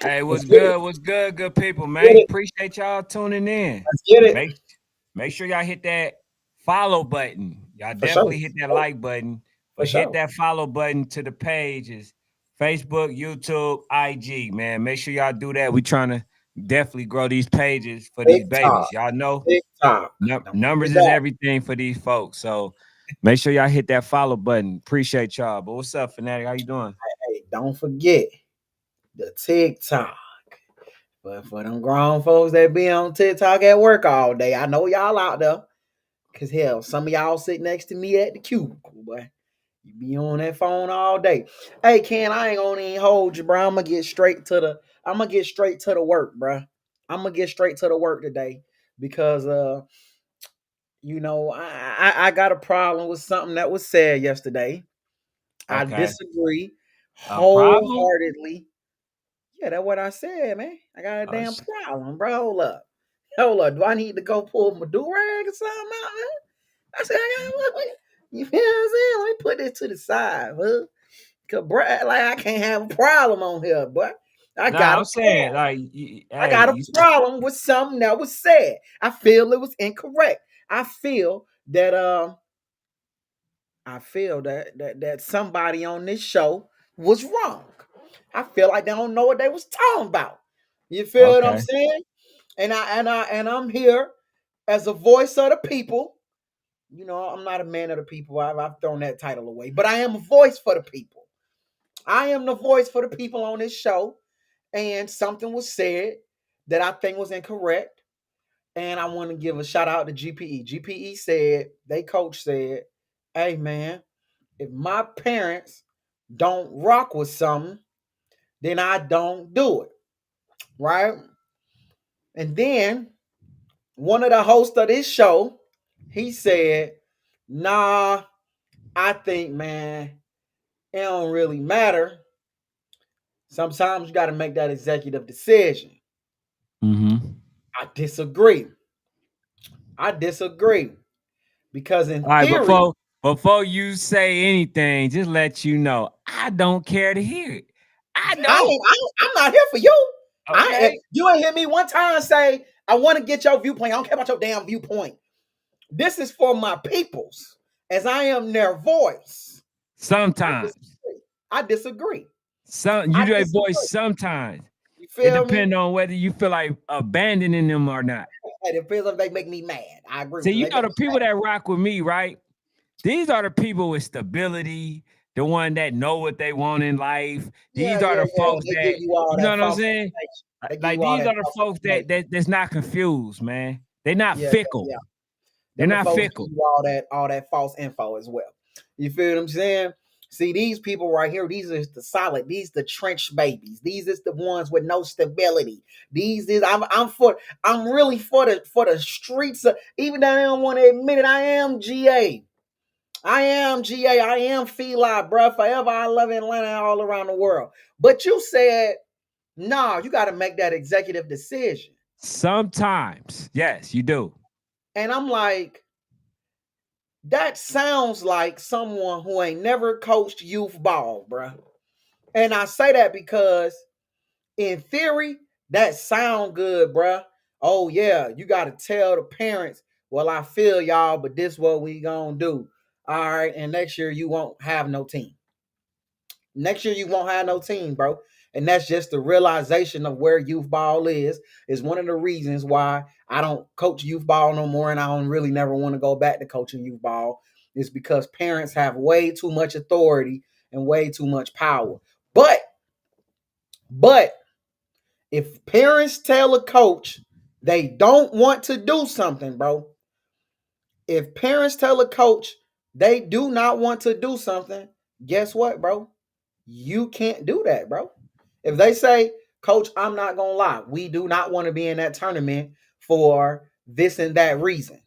Hey, Let's what's get it. good? What's good, good people, Get man? it. Appreciate y'all tuning in. Let's get it. Make make sure y'all hit that follow button. Y'all For sure. definitely hit that like button, For but hit sure. that follow button to the pages, Facebook, YouTube, IG, man. Make sure y'all do that. We trying to definitely grow these pages for these TikTok. babies. Y'all know TikTok. Don't numbers forget is that. everything for these folks. So make sure y'all hit that follow button. Appreciate y'all. But what's up, Fanatic? How you doing? Hey, don't forget the TikTok. But for them grown folks that be on TikTok at work all day, I know y'all out there. Cause hell, some of y'all sit next to me at the cubicle, boy. You be on that phone all day. Hey Ken, I ain't gonna even hold you, bro. I'm gonna get straight to the work, bro. I'm gonna get straight to the work today because I got a problem with something that was said yesterday. I Okay. disagree A problem? wholeheartedly. Yeah, that's what I said, man. I got a Oh, damn problem, bro. Hold up. Hold up. Do I need to go pull my do rag or something out, man? I said, you feel what I'm saying? Let me put this to the side, huh? Cause bro, like I can't have a problem on here, but I got nah, a I'm saying problem. like, I hey, got a problem with something that was said. I feel it was incorrect. I feel that that somebody on this show was wrong. I feel like they don't know what they was talking about. You feel what I'm okay. saying? And I'm here as a voice of the people. You know, I'm not a man of the people. I've thrown that title away, but I am a voice for the people. I am the voice for the people on this show, and something was said that I think was incorrect. And I want to give a shout out to GPE. GPE said, they coach said, hey man, if my parents don't rock with something, then I don't do it. Right? And then one of the hosts of this show, he said, nah, I think, man, it don't really matter. Sometimes you got to make that executive decision. Mm-hmm. I disagree. I disagree because in All right, theory, before you say anything, just let you know I don't care to hear it. I don't. I'm not here for you. If Okay. you ain't hear me one time say I want to get your viewpoint. I don't care about your damn viewpoint. This is for my peoples, as I am their voice. I Sometimes. disagree. I disagree. Some I you do a voice disagree. sometimes. You It feel me? depends on whether you feel like abandoning them or not. It depends if they make me mad. I agree See, because you they know make the me people that rock with me, right? These are the people with stability, the one that know what they want in life. yeah, These are yeah, the yeah. folks They give that, you all you know that what I'm false saying? information. They give Like you all these that are the false folks information. that's not confused, man. They're not Yeah, yeah, fickle. yeah. They're Them the not folks give fickle. you all that false info as well. You feel what I'm saying? See, these people right here, these are the solid, these the trench babies. These is the ones with no stability. These is I'm really for the streets of, even though I don't want to admit it, I am GA. I am GA. I am Feli, bro. Forever I love Atlanta all around the world. But you said, nah, you got to make that executive decision. Sometimes, yes, you do. And I'm like, that sounds like someone who ain't never coached youth ball, bruh. And I say that because in theory, that sound good, bruh. Oh yeah, you gotta tell the parents, well, I feel y'all, but this what we gonna do. All right, and next year you won't have no team. Next year you won't have no team, bro. And that's just the realization of where youth ball is one of the reasons why I don't coach youth ball no more, and I don't really never want to go back to coaching youth ball, is because parents have way too much authority and way too much power. But if parents tell a coach they don't want to do something, bro, if parents tell a coach they do not want to do something, guess what, bro? You can't do that, bro. If they say, Coach, I'm not gonna lie, we do not want to be in that tournament for this and that reason.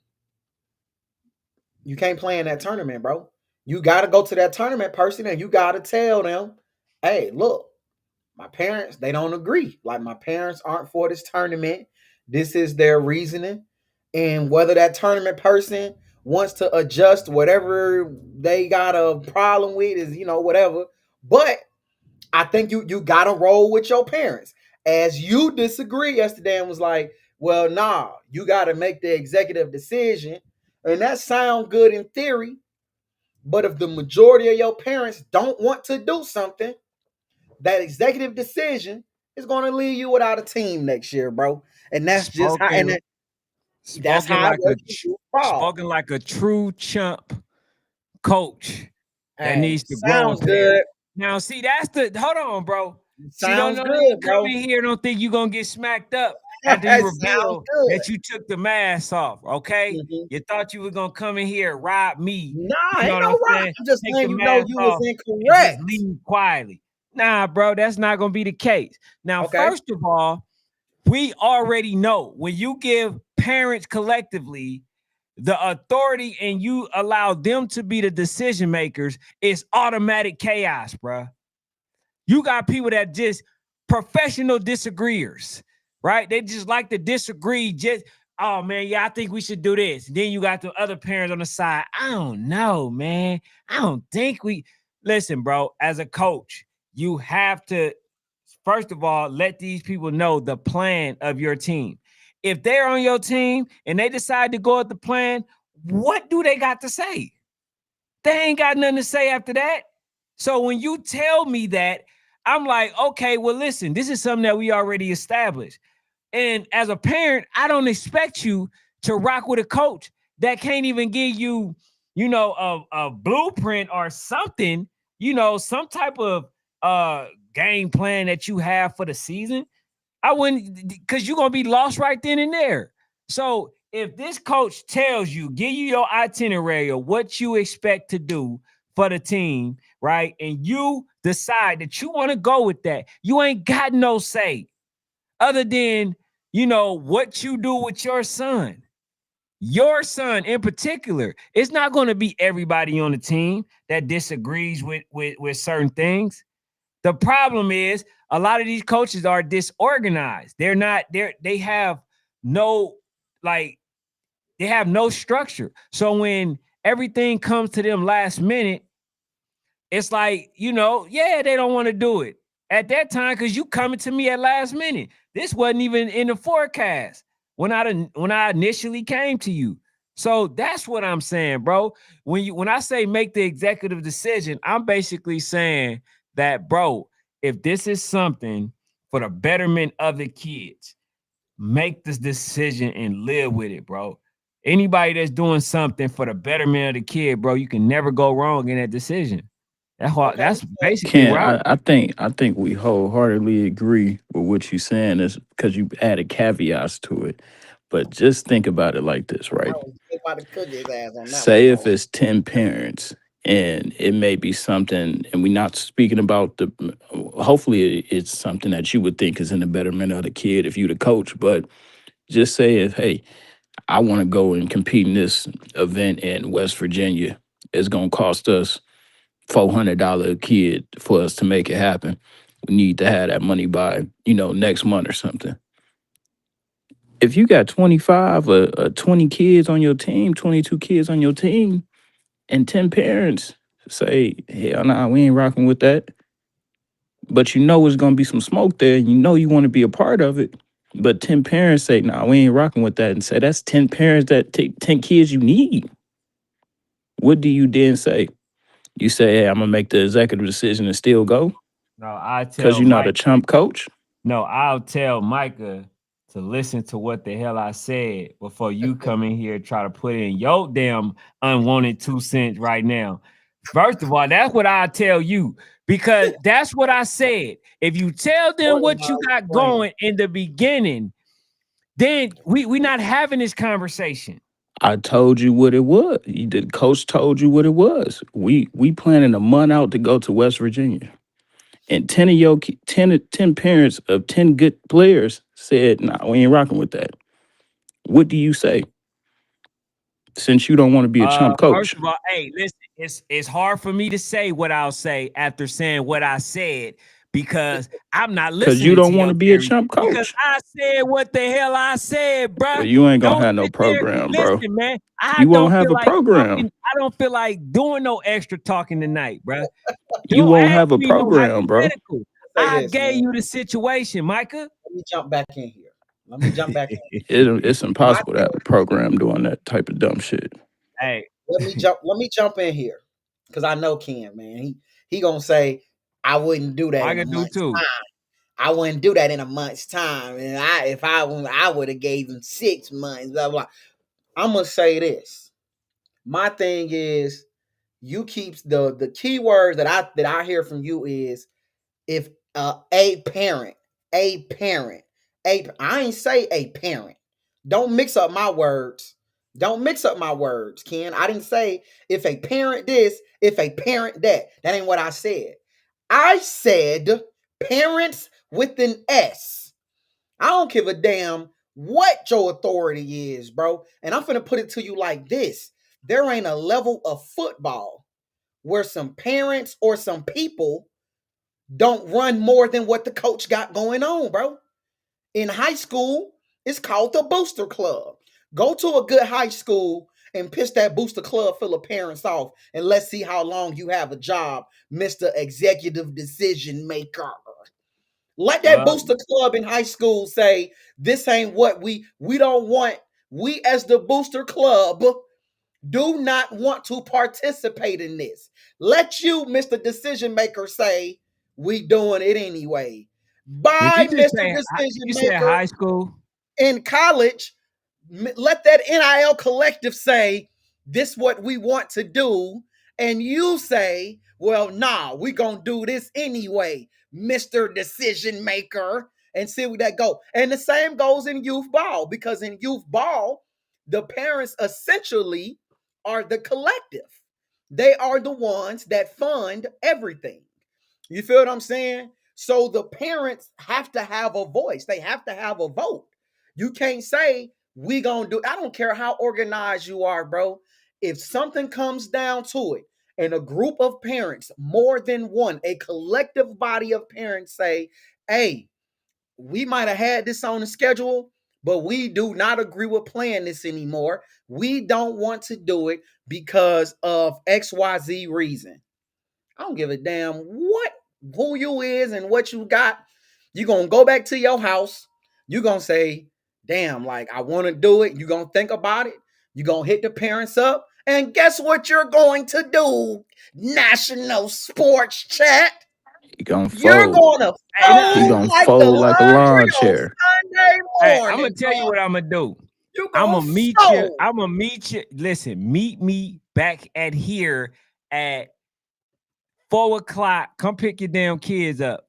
You can't play in that tournament, bro. You gotta go to that tournament person and you gotta tell them, hey, look, my parents, they don't agree. Like my parents aren't for this tournament. This is their reasoning. And whether that tournament person wants to adjust whatever they got a problem with is, whatever. But I think you gotta roll with your parents. as you disagree yesterday and was like, well, nah, you got to make the executive decision. And that sounds good in theory. But if the majority of your parents don't want to do something, that executive decision is going to leave you without a team next year, bro. And that's just how, Spoken that's spoken how it like a works when you fall. spoken like a true chump coach that Hey, needs to grow and sounds pay. good. Now, see, that's the hold on, bro. See, don't Sounds know you good, come bro. in here, don't think you gonna get smacked up after you It sounds reveal good. that you took the mask off. Okay, Mhm. you thought you were gonna come in here and rob me. Nah, You know ain't what no I'm rock. saying? I'm just Take saying, the you know, mask you was off and just incorrect. leave quietly. Nah, bro, that's not gonna be the case. Now, Okay. first of all, we already know when you give parents collectively the authority and you allow them to be the decision makers, it's automatic chaos, bro. You got people that just professional disagreeers, right? They just like to disagree. Just, oh man, yeah, I think we should do this. Then you got the other parents on the side. I don't know, man. I don't think we listen, bro. As a coach, you have to first of all let these people know the plan of your team. If they're on your team and they decide to go at the plan, what do they got to say? They ain't got nothing to say after that. So when you tell me that, I'm like, okay, well, listen, this is something that we already established. And as a parent, I don't expect you to rock with a coach that can't even give you, a blueprint or something, some type of game plan that you have for the season. I wouldn't, because you're gonna be lost right then and there. So if this coach tells you, give you your itinerary of what you expect to do for the team, right? And you decide that you want to go with that, you ain't got no say other than what you do with your son. Your son in particular, it's not going to be everybody on the team that disagrees with certain things. The problem is a lot of these coaches are disorganized. They're not they have no like they have no structure. So when everything comes to them last minute, it's like, yeah, they don't want to do it at that time because you coming to me at last minute. This wasn't even in the forecast when I initially came to you. So that's what I'm saying, bro. When I say make the executive decision, I'm basically saying that, bro, if this is something for the betterment of the kids, make this decision and live with it, bro. Anybody that's doing something for the betterment of the kid, bro, you can never go wrong in that decision. Okay. That's basically Ken, where I'm. I think we wholeheartedly agree with what you're saying is because you added caveats to it. But just think about it like this, I right? was thinking about to cook his ass on that one, Say bro. if it's 10 parents and it may be something, and we're not speaking about hopefully it's something that you would think is in the betterment of the kid if you the coach, but just say if, hey, I want to go and compete in this event in West Virginia, it's going to cost us $400 a kid for us to make it happen. We need to have that money by, next month or something. If you got 25 or 20 kids on your team, 22 kids on your team, and 10 parents say, hell nah, we ain't rocking with that. But you know it's gonna be some smoke there, and you know you want to be a part of it. But 10 parents say, nah, we ain't rocking with that, and say that's 10 parents that take 10 kids you need. What do you then say? You say, hey, I'm gonna make the executive decision and still go? No, I Because tell you're not a Mike. chump coach. No, I'll tell Micah to listen to what the hell I said before you come in here and try to put in your damn unwanted 2 cents right now. First of all, that's what I tell you because that's what I said. If you tell them What what am you I got playing? going in the beginning, then we not having this conversation. I told you what it was. The coach told you what it was. We planning a month out to go to West Virginia. And 10 of your 10 parents of 10 good players said, nah, we ain't rocking with that. What do you say? Since you don't want to be a chump First coach. of all, hey, listen, it's hard for me to say what I'll say after saying what I said because I'm not Cause you listening to don't want your to be a theory chump because coach. I said what the hell I said, Well, bruh. you ain't gonna Don't have no sit there. program, bro. Listen, man, I You won't don't have feel a like program. talking. I don't feel like doing no extra talking tonight, bruh. You You don't won't ask have a me no program, bro. hypothetical. say I this, gave man. you the situation, Micah. Let me jump back in here. Let me jump back in. It's My impossible to have a program doing that type of dumb shit. Hey, Let me jump in here. Cause I know Ken, man. He gonna say, I wouldn't do that in a Micah do month's too. time. I wouldn't do that in a month's time. And I would have gave him 6 months, blah blah. I'm gonna say this. My thing is, you keep the key word that I hear from you is if a parent, I ain't say a parent. Don't mix up my words. Don't mix up my words, Ken. I didn't say if a parent this, if a parent that. That ain't what I said. I said parents with an S. I don't give a damn what your authority is, bro. And I'm finna put it to you like this. There ain't a level of football where some parents or some people don't run more than what the coach got going on, bro. In high school, it's called the booster club. Go to a good high school and piss that booster club full of parents off, and let's see how long you have a job, Mr. Executive Decision Maker. Let that booster club in high school say, this ain't what we don't want. We as the booster club do not want to participate in this. Let you, Mr. Decision Maker, say, we doing it anyway. Did By you just Mr. say Decision you said Maker high school? in college, let that NIL collective say, this what we want to do. And you say, well, nah, we gonna do this anyway, Mr. Decision Maker, and see where that go. And the same goes in youth ball, because in youth ball, the parents essentially are the collective. They are the ones that fund everything. You feel what I'm saying? So the parents have to have a voice. They have to have a vote. You can't say we gonna do. I don't care how organized you are, bro. If something comes down to it, and a group of parents, more than one, a collective body of parents say, "Hey, we might have had this on the schedule, but we do not agree with playing this anymore. We don't want to do it because of XYZ reason." I don't give a damn who you is and what you got. You're gonna go back to your house. You're gonna say, damn, like I want to do it. You're gonna think about it. You're gonna hit the parents up. And guess what you're going to do? National Sports Chat. He gonna You're fold. gonna Hey, He fold gonna like the fold like a laundry lawn on chair. Sunday I'm gonna morning, tell you bro. what I'm gonna do. You I'm gonna gonna meet you. fold. I'm gonna meet you. Listen, meet me back at here at 4:00. Come pick your damn kids up.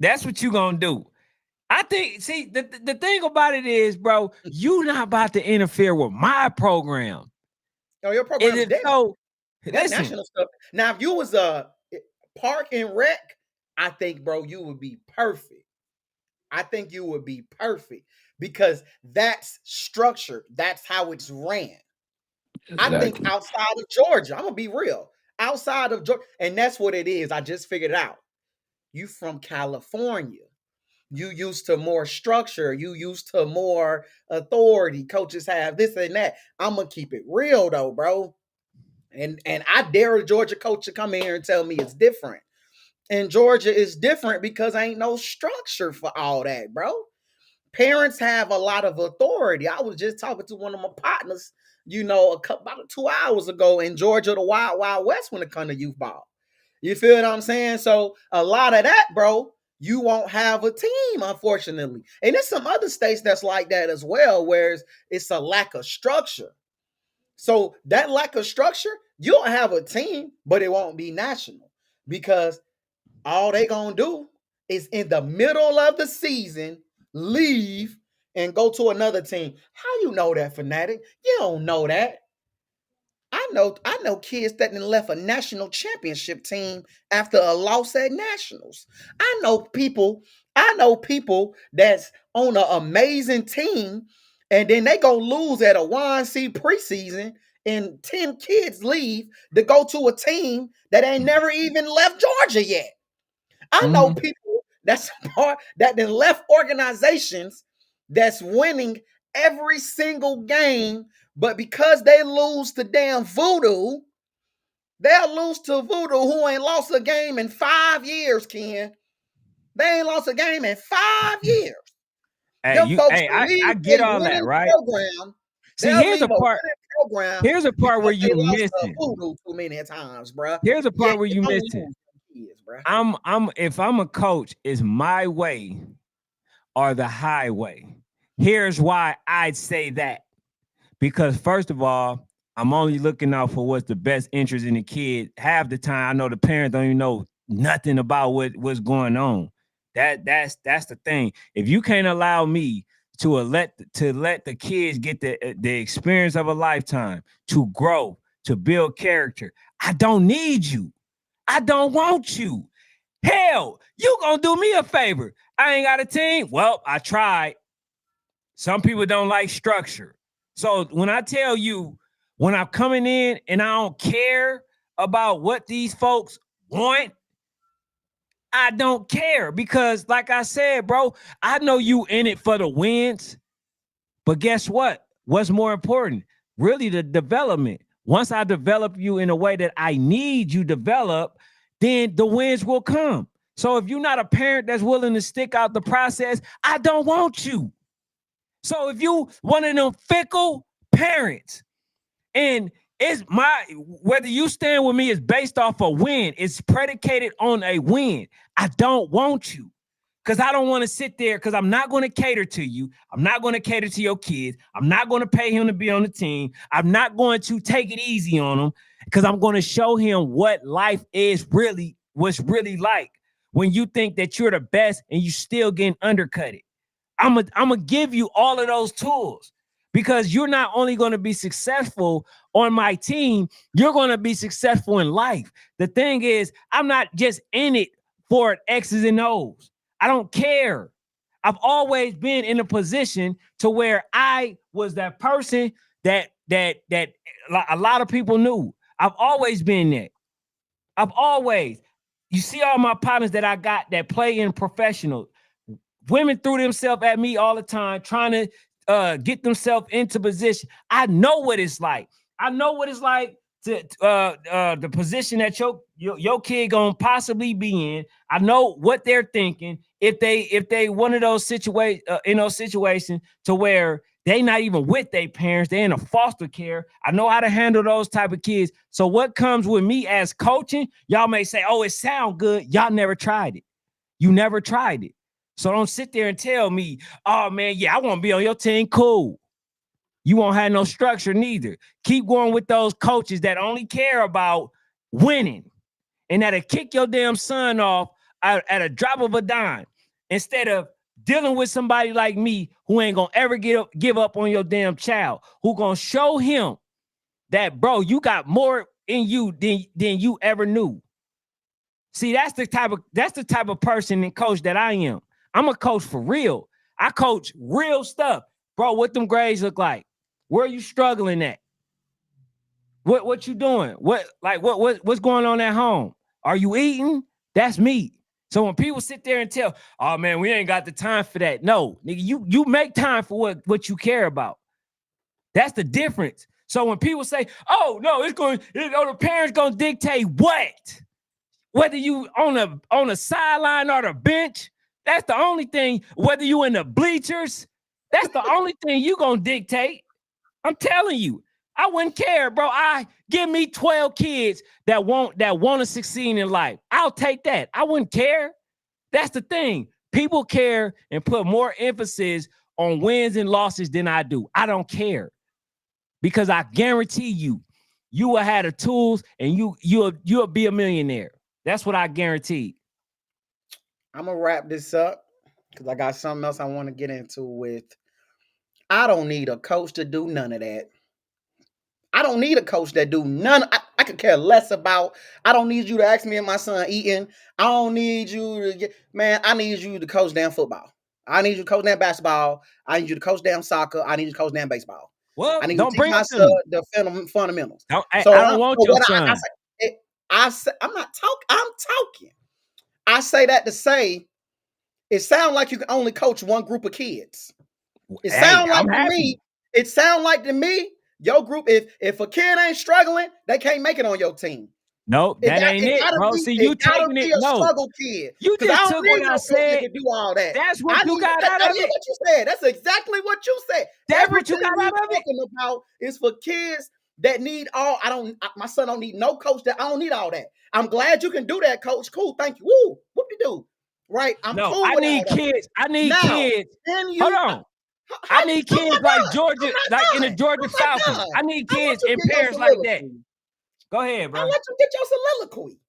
That's what you gonna do. I think. See, the thing about it is, bro, you not about to interfere with my program. Oh, your And program's if dead. so, That listen. national stuff. Now, if you was a park and rec, I think, bro, you would be perfect. I think you would be perfect because that's structured. That's how it's ran. I think Exactly. outside of Georgia, I'm gonna be real. Outside of Georgia, and that's what it is. I just figured it out. You from California. You used to more structure. You used to more authority. Coaches have this and that. I'm gonna keep it real though, bro. And I dare a Georgia coach to come in here and tell me it's different. And Georgia is different because ain't no structure for all that, bro. Parents have a lot of authority. I was just talking to one of my partners, about 2 hours ago in Georgia, the Wild Wild West when it comes to youth ball. You feel what I'm saying? So a lot of that, bro, you won't have a team, unfortunately. And there's some other states that's like that as well, where it's a lack of structure. So that lack of structure, you'll have a team, but it won't be national because all they gonna do is in the middle of the season leave and go to another team. How you know that, Fanatic? You don't know that. I know kids that left a national championship team after a loss at nationals. I know people that's on an amazing team, and then they go lose at a YNC preseason, and 10 kids leave to go to a team that ain't never even left Georgia yet. I know Mhm. people that's part that then left organizations that's winning every single game, but because they lose to damn Voodoo, they'll lose to Voodoo who ain't lost a game in 5 years, Ken. They ain't lost a game in 5 years. Hey, Them folks I leave get a all that, winning right? program. See, They'll leave a winning program here's a part where because they you lost to missing. voodoo too many times, bruh. Here's a Yeah, part where you don't missing. lose them kids, bruh. If I'm a coach, it's my way or the highway. Here's why I'd say that. Because first of all, I'm only looking out for what's the best interest in the kid. Half the time, I know the parents don't even know nothing about what's going on. That's the thing. If you can't allow me to let the kids get the experience of a lifetime, to grow, to build character, I don't need you. I don't want you. Hell, you gonna do me a favor. I ain't got a team. Well, I tried. Some people don't like structure. So when I tell you, when I'm coming in and I don't care about what these folks want, I don't care because, like I said, bro, I know you in it for the wins. But guess what? What's more important? Really, the development. Once I develop you in a way that I need you develop, then the wins will come. So if you're not a parent that's willing to stick out the process, I don't want you. So if you one of them fickle parents, and it's whether you stand with me is based off a win, it's predicated on a win. I don't want you because I don't want to sit there because I'm not going to cater to you. I'm not going to cater to your kids. I'm not going to pay him to be on the team. I'm not going to take it easy on him because I'm going to show him what life is really, what's really like when you think that you're the best and you still getting undercutted. I'm gonna give you all of those tools because you're not only going to be successful on my team, you're going to be successful in life. The thing is, I'm not just in it for X's and O's. I don't care. I've always been in a position to where I was that person that a lot of people knew. I've always been that. You see all my partners that I got that play in professional. Women threw themselves at me all the time, trying to get themselves into position. I know what it's like. I know what it's like to the position that your kid gonna possibly be in. I know what they're thinking if they one of those situations to where they not even with their parents, they're in a foster care. I know how to handle those type of kids. So what comes with me as coaching, y'all may say, oh, it sounds good. Y'all never tried it. You never tried it. So don't sit there and tell me, oh, man, yeah, I want to be on your team. Cool. You won't have no structure neither. Keep going with those coaches that only care about winning and that'll kick your damn son off at a drop of a dime instead of dealing with somebody like me who ain't going to ever give up on your damn child, who going to show him that, bro, you got more in you than you ever knew. See, that's the type of person and coach that I am. I'm a coach for real. I coach real stuff. Bro, what them grades look like? Where are you struggling at? What you doing? What's going on at home? Are you eating? That's me. So when people sit there and tell, oh man, we ain't got the time for that. No, nigga, you make time for what you care about. That's the difference. So when people say, oh no, the parents gonna dictate what? Whether you on a sideline or the bench, that's the only thing. Whether you in the bleachers, that's the only thing you gonna dictate. I'm telling you, I wouldn't care, bro. Give me 12 kids that want to succeed in life. I'll take that. I wouldn't care. That's the thing. People care and put more emphasis on wins and losses than I do. I don't care because I guarantee you will have the tools and you'll be a millionaire. That's what I guarantee. I'm going to wrap this up because I got something else I want to get into with. I don't need a coach to do none of that. I don't need a coach that do none. I could care less about. I don't need you to ask me if my son eating. I don't need you to I need you to coach damn football. I need you to coach damn basketball. I need you to coach damn soccer. I need you to coach damn baseball. Well, I need don't you to bring teach my son the fundamentals. I don't want your son. I'm not talking. I'm talking. I say that to say it sounds like you can only coach one group of kids. It sounds like to me. It sounds like to me. Your group, if a kid ain't struggling, they can't make it on your team. Nope, that ain't it, bro. See, you It gotta taking it. be a No, struggle kid. you Because I just don't took what need I no coach that said. can do all that. That's I what you need got that, out that of is it. what you said. That's exactly what you said. That's what you Everything got out we of it. talking about is for kids that need all. My son don't need no coach that I don't need all that. I'm glad you can do that, coach. Cool, thank you. Woo, what you do? Right? I'm No, cool I with need all that. kids. I need Now, kids. then Hold you on. how, I need I'm kids not like done. Georgia, I'm like not in the done. Georgia I'm not Falcons. done. I need I want kids you to and get your parents like that. soliloquy. Go ahead, bro. I'll let you get your soliloquy.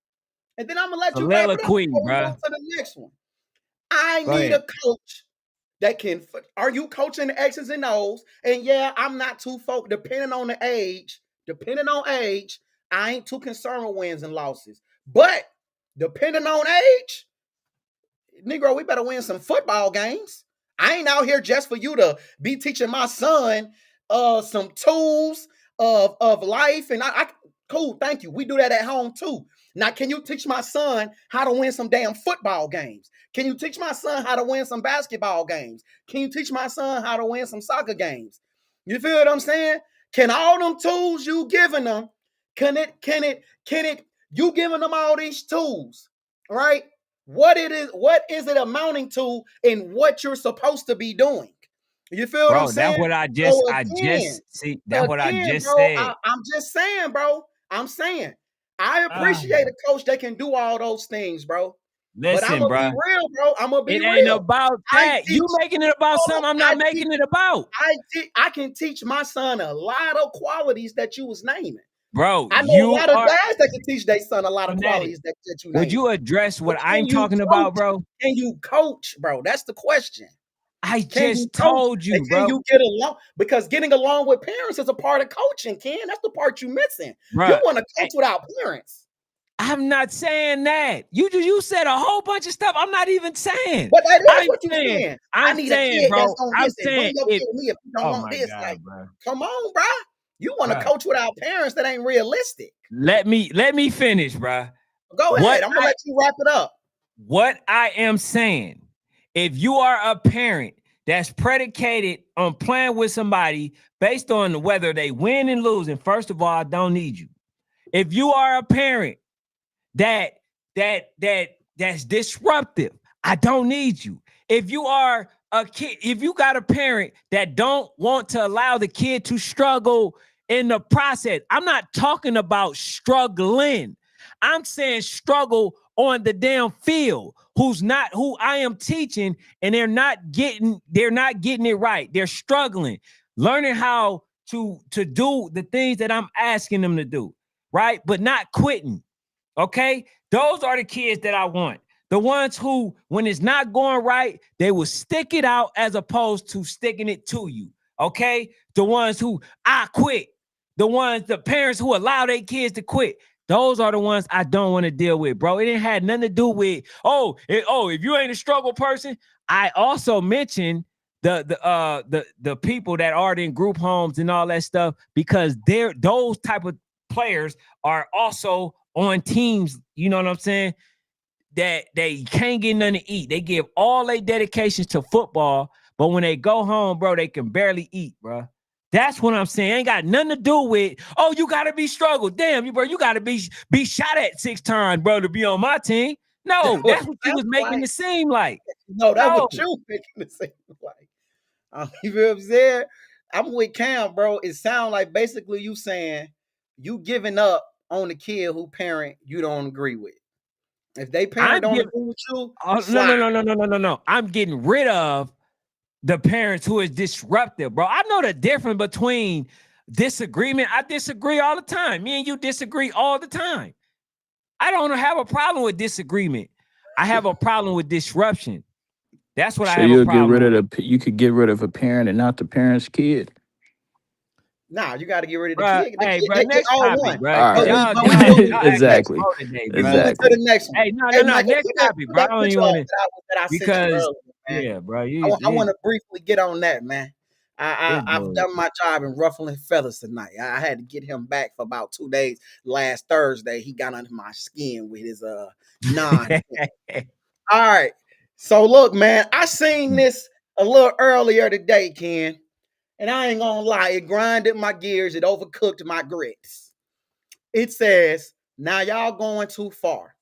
And then I'm gonna let you wrap it up Soliloquy, before we bro. move to the next one. I Go need ahead. a coach that can. Are you coaching the X's and O's? And yeah, I'm not too focused. Depending on age, I ain't too concerned with wins and losses. But depending on age, Negro, we better win some football games. I ain't out here just for you to be teaching my son some tools of life. And I cool, thank you. We do that at home too. Now, can you teach my son how to win some damn football games? Can you teach my son how to win some basketball games? Can you teach my son how to win some soccer games? You feel what I'm saying? Can all them tools you giving them, can it, you giving them all these tools, right? What is it amounting to in what you're supposed to be doing? You feel what I'm Bro, that's saying? what I So just see. That's what I again, just bro, said. I'm just saying, bro. I'm saying I Ah, appreciate a coach that can do all those things, bro. But I'm listen, gonna be bro. real, bro. I'm gonna be It ain't real. about I that. teach. You making it about Hold something on, I'm not making it about. I can teach my son a lot of qualities that you was naming. Bro, I know a you lot of are dads that can teach their son a lot of fanatic. qualities that you Would naming. you address But what I'm talking about, bro? Can you coach, bro? That's the question. I Can you just coach? told And you, can bro. you get along? Because getting along with parents is a part of coaching, Ken. That's the part you missing. You Bro, want to coach without parents. I'm not saying that. You said a whole bunch of stuff I'm not even saying. But that is I'm what you're saying, saying. I I'm need a saying, kid that's bro, gonna I'm listen. saying Bring your if kid to me if you don't oh want my this. God, Like, bro. come on, bro. You want to Bro, coach without parents? That ain't realistic. let me finish, bro. Go ahead. I'm gonna let you wrap it up. What I am saying, if you are a parent that's predicated on playing with somebody based on whether they win and lose, and first of all, I don't need you. If you are a parent that's disruptive, I don't need you. If you are a kid, if you got a parent that don't want to allow the kid to struggle in the process, I'm not talking about struggling. I'm saying struggle on the damn field. Who I am teaching, and they're not getting it right. They're struggling, learning how to do the things that I'm asking them to do, right? But not quitting. Okay, those are the kids that I want. The ones who, when it's not going right, they will stick it out as opposed to sticking it to you. Okay, the ones who I quit, the parents who allow their kids to quit. Those are the ones I don't want to deal with, bro. It didn't have nothing to do with if you ain't a struggle person. I also mentioned the people that are in group homes and all that stuff because those type of players are also on teams, you know what I'm saying, that they can't get nothing to eat. They give all their dedications to football, but when they go home, bro, they can barely eat, bro. That's what I'm saying. Ain't got nothing to do with, you got to be struggled. Damn, you got to be shot at 6 times, bro, to be on my team. No, that's what you was making it seem like. No, that's No. what you making it seem like. You feel what I'm saying? I'm with Cam, bro. It sounds like basically you saying you giving up on the kid who parent you don't agree with. If they parent don't agree with you, no. I'm getting rid of the parents who is disruptive, bro. I know the difference between disagreement. I disagree all the time. Me and you disagree all the time. I don't have a problem with disagreement. I have a problem with disruption. That's what I have a problem with. You could get rid of a parent and not the parent's kid. Nah, you got to get rid of the Bruh, kid. The hey, kid, bro, they next all topic, one. bro. All But right. we moving to the next Exactly. one. Today, We bro. moving to the Exactly. next one. Hey, no, Mike, next topic, bro. I don't even want to that I sent you because earlier, man. yeah, bro. I want to briefly get on that, man. I've Boy. done my job in ruffling feathers tonight. I had to get him back for about 2 days. Last Thursday, he got under my skin with his non. All right. So look, man, I seen this a little earlier today, Ken, and I ain't gonna lie, it grinded my gears, it overcooked my grits. It says Now y'all going too far.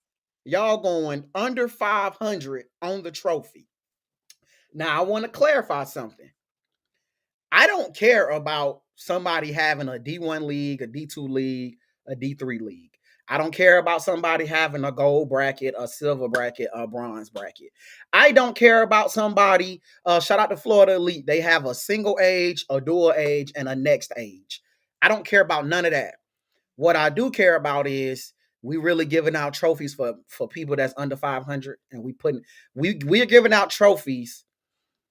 Y'all going under 500 on the trophy. Now I want to clarify something. I don't care about somebody having a D1 league, a D2 league, a D3 league. I don't care about somebody having a gold bracket, a silver bracket, a bronze bracket. I don't care about somebody, shout out to Florida Elite. They have a single age, a dual age, and a next age. I don't care about none of that. What I do care about is we really giving out trophies for people that's under 500, and we're giving out trophies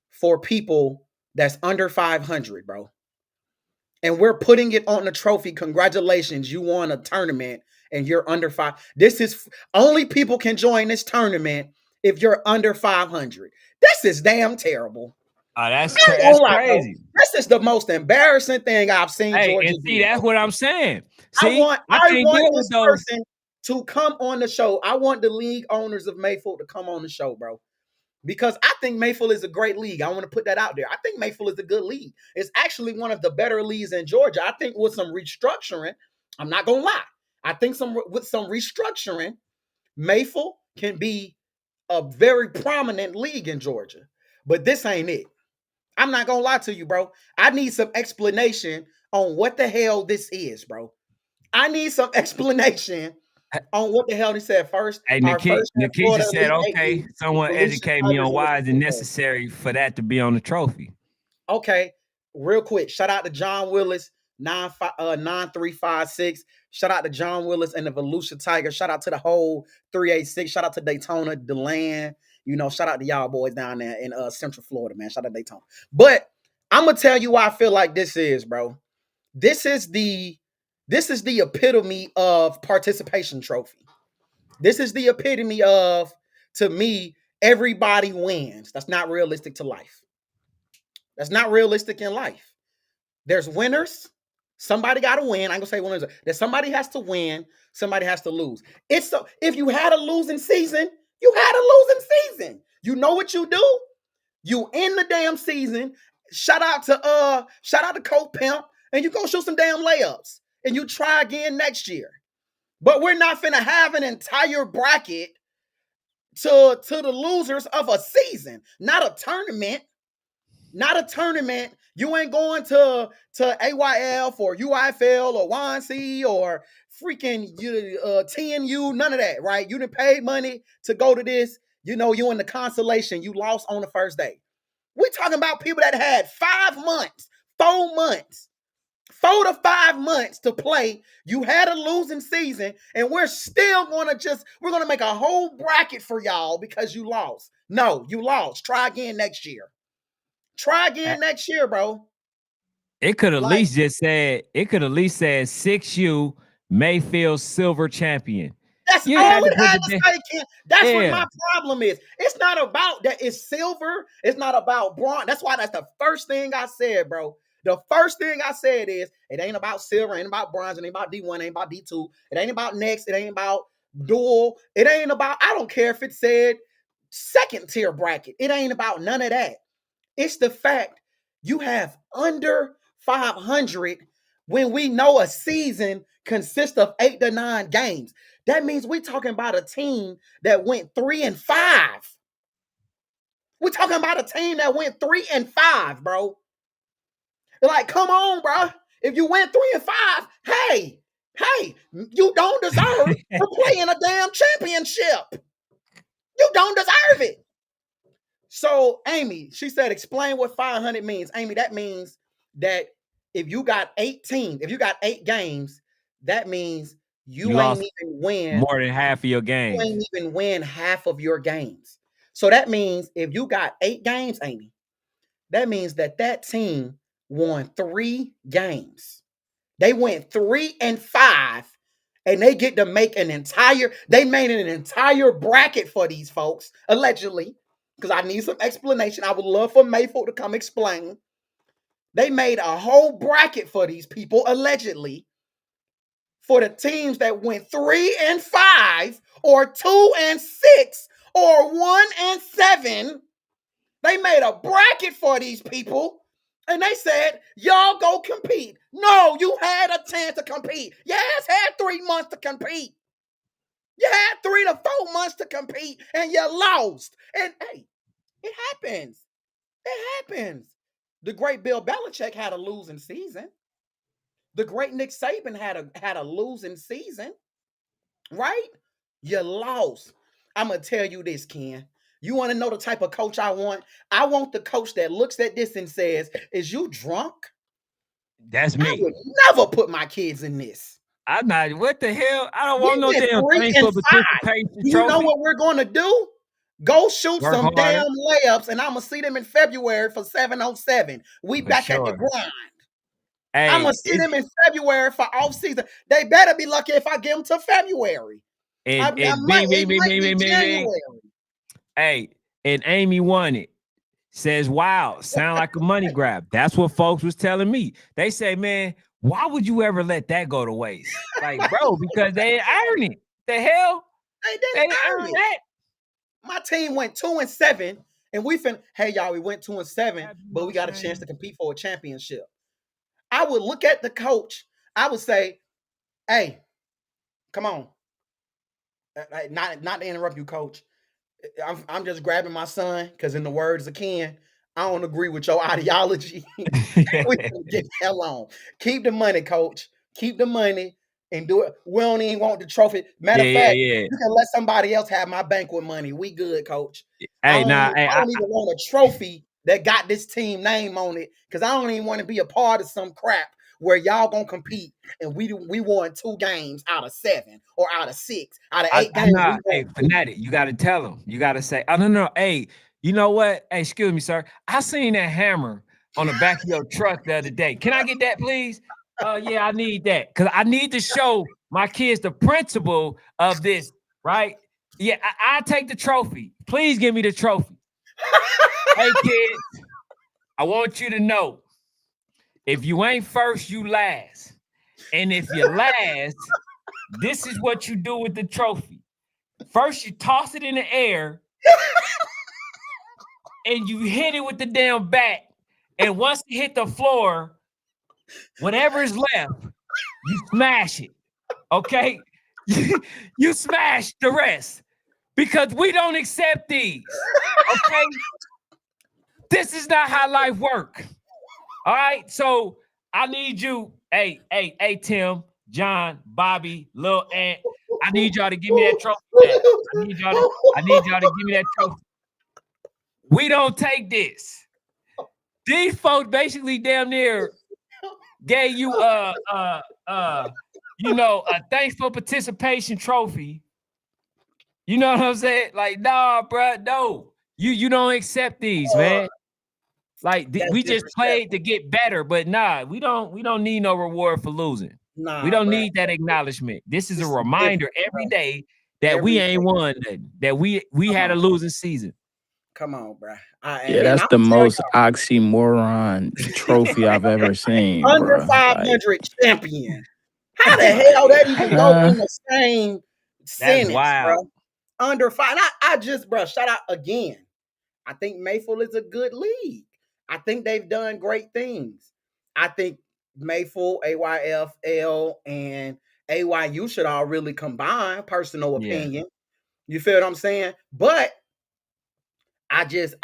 for people that's under 500, bro. And we're putting it on the trophy. Congratulations, you won a tournament and you're under 5. This is only people can join this tournament if you're under 500. This is damn terrible. Oh, that's Lie, bro. crazy. This is the most embarrassing thing I've seen Hey, Georgia and see, do, that's bro. what I'm saying. I See, want can't deal this with those. person to come on the show. I want the league owners of Mayfield to come on the show, bro. Because I think Mayfield is a great league. I want to put that out there. I think Mayfield is a good league. It's actually one of the better leagues in Georgia. I think with some restructuring, I'm not going to lie. I think with some restructuring, Mayfield can be a very prominent league in Georgia. But this ain't it. I'm not going to lie to you, bro. I need some explanation on what the hell this is, bro. I need some explanation on what the hell he said first. Hey, Nikisha said, okay, someone educate me on why is it necessary for that to be on the trophy. Okay, real quick, shout out to John Willis, 9356. Shout out to John Willis and the Volusia Tiger. Shout out to the whole 386. Shout out to Daytona, DeLand. You know, shout out to y'all boys down there in Central Florida, man. Shout out to Daytona. But I'm gonna tell you why I feel like this is, bro. This is the epitome of participation trophy. This is the epitome of, to me, everybody wins. That's not realistic to life. That's not realistic in life. There's winners. Somebody got to win. I ain't gonna say winners. That somebody has to win. Somebody has to lose. It's so if you had a losing season, you had a losing season. You know what you do? You end the damn season. Shout out to Coach Pimp, and you go shoot some damn layups, and you try again next year. But we're not finna have an entire bracket to the losers of a season, not a tournament. Not a tournament. You ain't going to AYF or UIFL or YNC or freaking TNU, none of that, right? You didn't pay money to go to this. You know, you in the consolation. You lost on the first day. We're talking about people that had 5 months, 4 months, 4 to 5 months to play. You had a losing season, and we're still going to make a whole bracket for y'all because you lost. No, you lost. Try again next year. Try again next year, bro. It could at least just said 6U Mayfield Silver Champion. That's all it had to say. That's what my problem is. It's not about that it's silver. It's not about bronze. That's why that's the first thing I said, bro. The first thing I said is it ain't about silver, it ain't about bronze, it ain't about D1, it ain't about D2, it ain't about next, it ain't about dual, it ain't about, I don't care if it said second tier bracket. It ain't about none of that. It's the fact you have under 500 when we know a season consists of 8 to 9 games. That means we're talking about a team that went 3-5. We're talking about a team that went 3-5, bro. Like, come on, bro. If you went 3-5, hey, you don't deserve to play in a damn championship. You don't deserve it. So, Amy, she said, explain what 500 means. Amy, that means that if you got 8 games, that means you ain't even win more than half of your games. You ain't even win half of your games. So that means if you got 8 games, Amy, that means that team won 3 games. They went 3-5, and they get to make they made an entire bracket for these folks, allegedly. Because I need some explanation. I would love for Mayfield to come explain. They made a whole bracket for these people, allegedly, for the teams that went 3-5 or 2-6 or 1-7. They made a bracket for these people, and they said, y'all go compete. No, you had a chance to compete. Yes, had 3 months to compete. You had 3 to 4 months to compete and you lost. And hey, it happens. It happens. The great Bill Belichick had a losing season. The great Nick Saban had a losing season, right? You lost. I'm gonna tell you this, Ken. You want to know the type of coach I want? I want the coach that looks at this and says, "Is you drunk? That's I me. would never put my kids in this." I'm not. What the hell? I don't We want no went damn 3 thing and for 5. participation Do you know trophy. what we're gonna do? Go shoot Work some harder damn layups, and I'm gonna see them in February for 707. We for back at the sure. grind. I'm Hey, gonna see them in February for off season. They better be lucky if I give them to February. and It might be bing. January. Hey, and Amy won it. Says, wow, sound like a money grab. That's what folks was telling me. They say, man, why would you ever let that go to waste? Like, bro, because they ain't earn it. The hell? They They didn't ain't earn earn it. that. My team went 2 and 7, and hey y'all, we went 2 and 7, but we got a chance to compete for a championship. I would look at the coach. I would say, hey, come on. Not to interrupt you, coach. I'm just grabbing my son because, in the words of Ken, I don't agree with your ideology. We can get the hell on. Keep the money, coach. Keep the money and do it. We don't even want the trophy. Matter of fact, Yeah. you can let somebody else have my banquet money. We good, coach. Hey, I don't even want a trophy that got this team name on it because I don't even want to be a part of some crap where y'all gonna compete and we won 2 games out of 7 or out of 6 out of 8 games. Hey, Fanatic, you got to tell them. You got to say, I don't know. Hey, you know what? Hey, excuse me, sir. I seen that hammer on the back of your truck the other day. Can I get that, please? Yeah, I need that because I need to show my kids the principle of this, right? Yeah, I take the trophy. Please give me the trophy. Hey, kids, I want you to know if you ain't first, you last. And if you last, this is what you do with the trophy. First, you toss it in the air and you hit it with the damn bat. And once it hit the floor, whatever is left, you smash it. Okay? You smash the rest because we don't accept these. Okay? This is not how life works. All right? So I need you, hey, Tim, John, Bobby, Lil Ant. I need y'all to give me that trophy back. I need y'all to give me that trophy. We don't take this. These folks basically damn near gave you a thanks for participation trophy. You know what I'm saying? Like, nah, bro, no. You don't accept these, man. Like we just played to get better, but nah, we don't need no reward for losing. Nah, we don't bro. need that acknowledgement. This is a reminder every day that Every we day. ain't won nothing, that we had a losing season. Come on, bro. Yeah, that's the most oxymoron trophy I've ever seen. Under Bruh. 500 champion. How the hell that even go in the same sentence, bro? Under 5. I just, bro, shout out again. I think Mayfield is a good league. I think they've done great things. I think Mayfield, AYFL, and AYU should all really combine. Personal opinion. You feel what I'm saying? But I just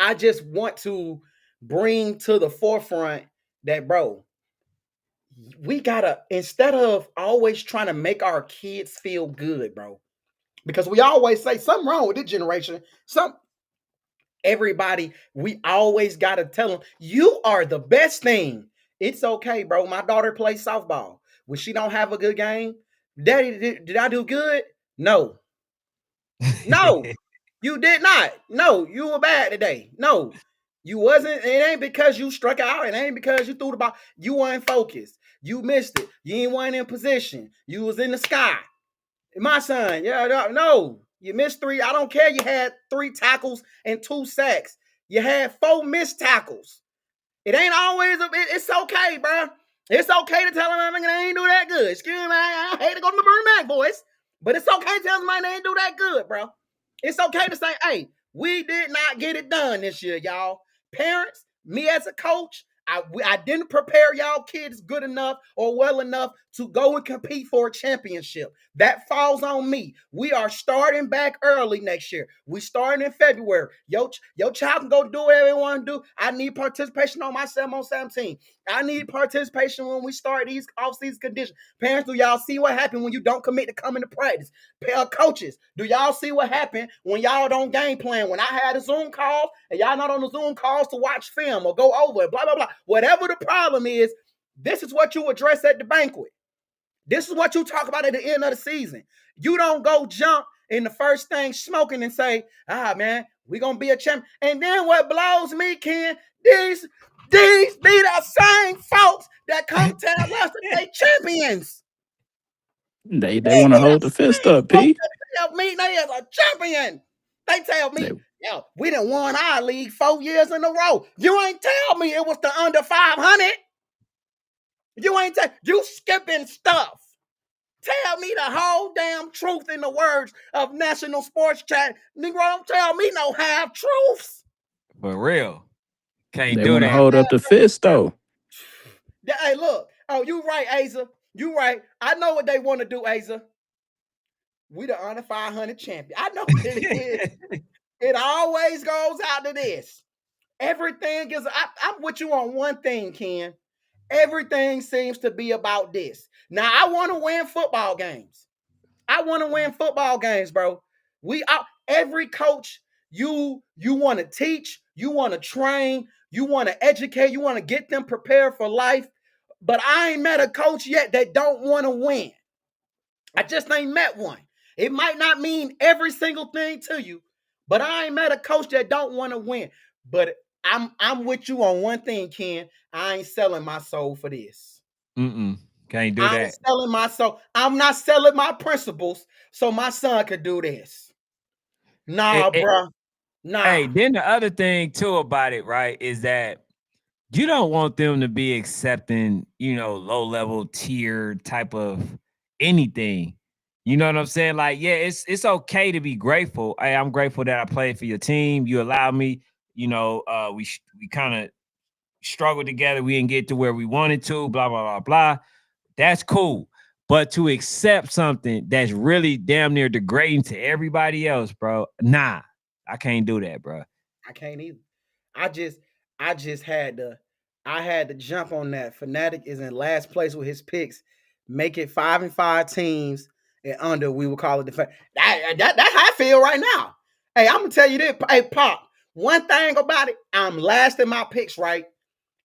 want to bring to the forefront that, bro, we gotta, instead of always trying to make our kids feel good, bro, because we always say something wrong with this generation. Everybody, we always gotta tell them, you are the best thing. It's okay, bro. My daughter plays softball. When she don't have a good game, Daddy, did I do good? No. No, you did not. No, you were bad today. No, you wasn't. It ain't because you struck out. It ain't because you threw the ball. You weren't focused. You missed it. You ain't weren't in position. You was in the sky. My son, no, you missed 3. I don't care. You had 3 tackles and 2 sacks. You had 4 missed tackles. It ain't always. It's okay, bro. It's okay to tell them they ain't do that good. Excuse me, I hate to go to the Bernie Mac voice, but it's okay to tell them they ain't do that good, bro. It's okay to say, hey, we did not get it done this year, y'all. Parents, me as a coach, I didn't prepare y'all kids good enough or well enough to go and compete for a championship. That falls on me. We are starting back early next year. We starting in February. Your child can go do whatever they want to do. I need participation on my 7-on-7 team. I need participation when we start these off-season conditions. Parents, do y'all see what happened when you don't commit to coming to practice? Coaches, do y'all see what happened when y'all don't game plan? When I had a Zoom call and y'all not on the Zoom calls to watch film or go over it, blah, blah, blah. Whatever the problem is, this is what you address at the banquet. This is what you talk about at the end of the season. You don't go jump in the first thing smoking and say, man, we're going to be a champion. And then what blows me, Ken, these be the same folks that come tell us that they champions. They want to hold the fist up, P. They tell me they is a champion. They tell me, yo, we done won our league 4 years in a row. You ain't tell me it was the under 500. You skipping stuff. Tell me the whole damn truth in the words of National Sports Chat. Negro, don't tell me no half truths. For real. Can't They do want to that. hold up the fist, though. Hey, look. Oh, you right, Asa. You right. I know what they want to do, Asa. We the under 500 champion. I know what it is. It always goes out to this. Everything is, I'm with you on one thing, Ken. Everything seems to be about this. Now, I want to win football games. Bro. Every coach, you want to teach, you want to train, you want to educate, you want to get them prepared for life. But I ain't met a coach yet that don't want to win. I just ain't met one. It might not mean every single thing to you, but I ain't met a coach that don't want to win. But I'm with you on one thing, Ken. I ain't selling my soul for this. Can't do I that. ain't selling my soul. I'm not selling my principles so my son could do this. Nah, bro. Nah. Hey, then the other thing too about it, right, is that you don't want them to be accepting, low-level tier type of anything. You know what I'm saying? Like, yeah, it's okay to be grateful. Hey, I'm grateful that I played for your team. You allowed me. We kind of struggled together. We didn't get to where we wanted to. Blah blah blah blah. That's cool. But to accept something that's really damn near degrading to everybody else, bro, nah, I can't do that, bro. I can't either. I just had to jump on that. Fanatic is in last place with his picks. Make it 5-5 teams and under. We will call it defense. That's how I feel right now. Hey, I'm gonna tell you this. Hey, Pop. One thing about it, I'm last in my picks, right?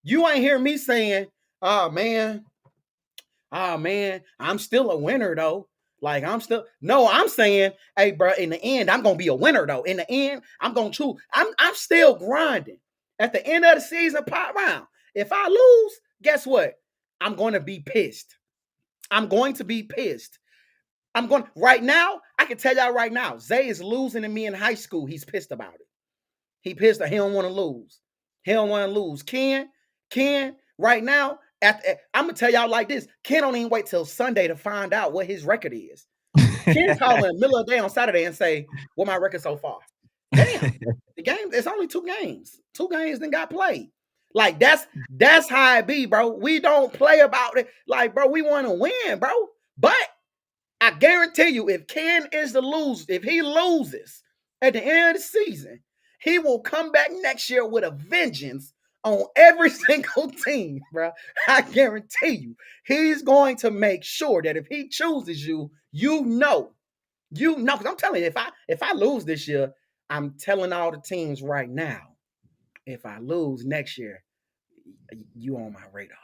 You ain't hear me saying, oh man, I'm still a winner though. Like I'm saying, hey, bro, in the end, I'm gonna be a winner though. In the end, I'm gonna choose. I'm still grinding. At the end of the season, Pop round. If I lose, guess what? I'm gonna be pissed. Right now, I can tell y'all right now, Zay is losing to me in high school. He's pissed about it. He pissed that he don't want to lose. Ken, right now, I'm gonna tell y'all like this. Ken don't even wait till Sunday to find out what his record is. Ken call in the middle of the day on Saturday and say, "What my record so far?" Damn, the game. It's only 2 games. 2 games then got played. Like that's how it be, bro. We don't play about it. Like, bro, we want to win, bro. But I guarantee you, if Ken is the loser, if he loses at the end of the season, he will come back next year with a vengeance on every single team, bro. I guarantee you. He's going to make sure that if he chooses you, you know. Because I'm telling you, if I lose this year, I'm telling all the teams right now, if I lose next year, you on my radar.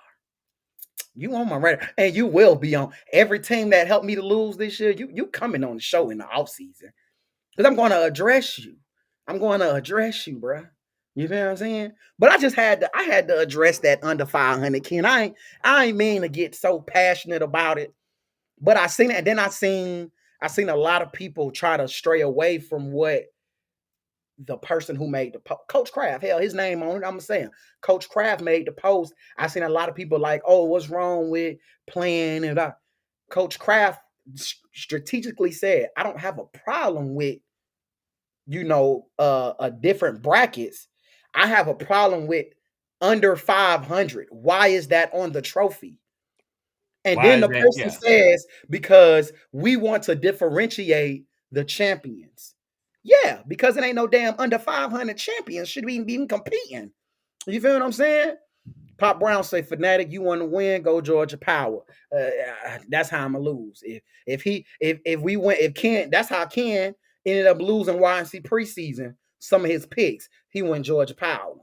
You on my radar. And you will be on every team that helped me to lose this year. You coming on the show in the offseason. Because I'm going to address you. Bro. You know what I'm saying? But I had to address that under 500, Ken. I ain't mean to get so passionate about it. But I seen it, and then I seen a lot of people try to stray away from what the person who made the post, Coach Kraft, hell, his name on it. I'm saying Coach Kraft made the post. I seen a lot of people like, oh, what's wrong with playing? And Coach Kraft strategically said, I don't have a problem with, different brackets. I have a problem with under 500. Why is that on the trophy? And Why then is the that? person Yeah. says, because we want to differentiate the champions. Yeah, because it ain't no damn under 500 champions should be even competing. You feel what I'm saying? Pop Brown say, Fanatic, you want to win, go Georgia Power. That's how I'm gonna lose. If we win, if Ken, that's how Ken ended up losing YNC preseason. Some of his picks, he went Georgia Power.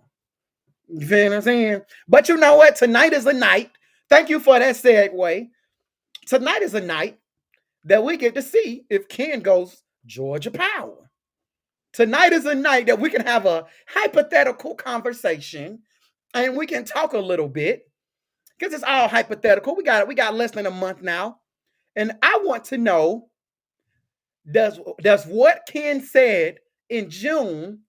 You feel what I'm saying? But you know what? Tonight is a night. Thank you for that segue. Tonight is a night that we get to see if Ken goes Georgia Power. Tonight is a night that we can have a hypothetical conversation and we can talk a little bit because it's all hypothetical. We got less than a month now, and I want to know, does what Ken said in June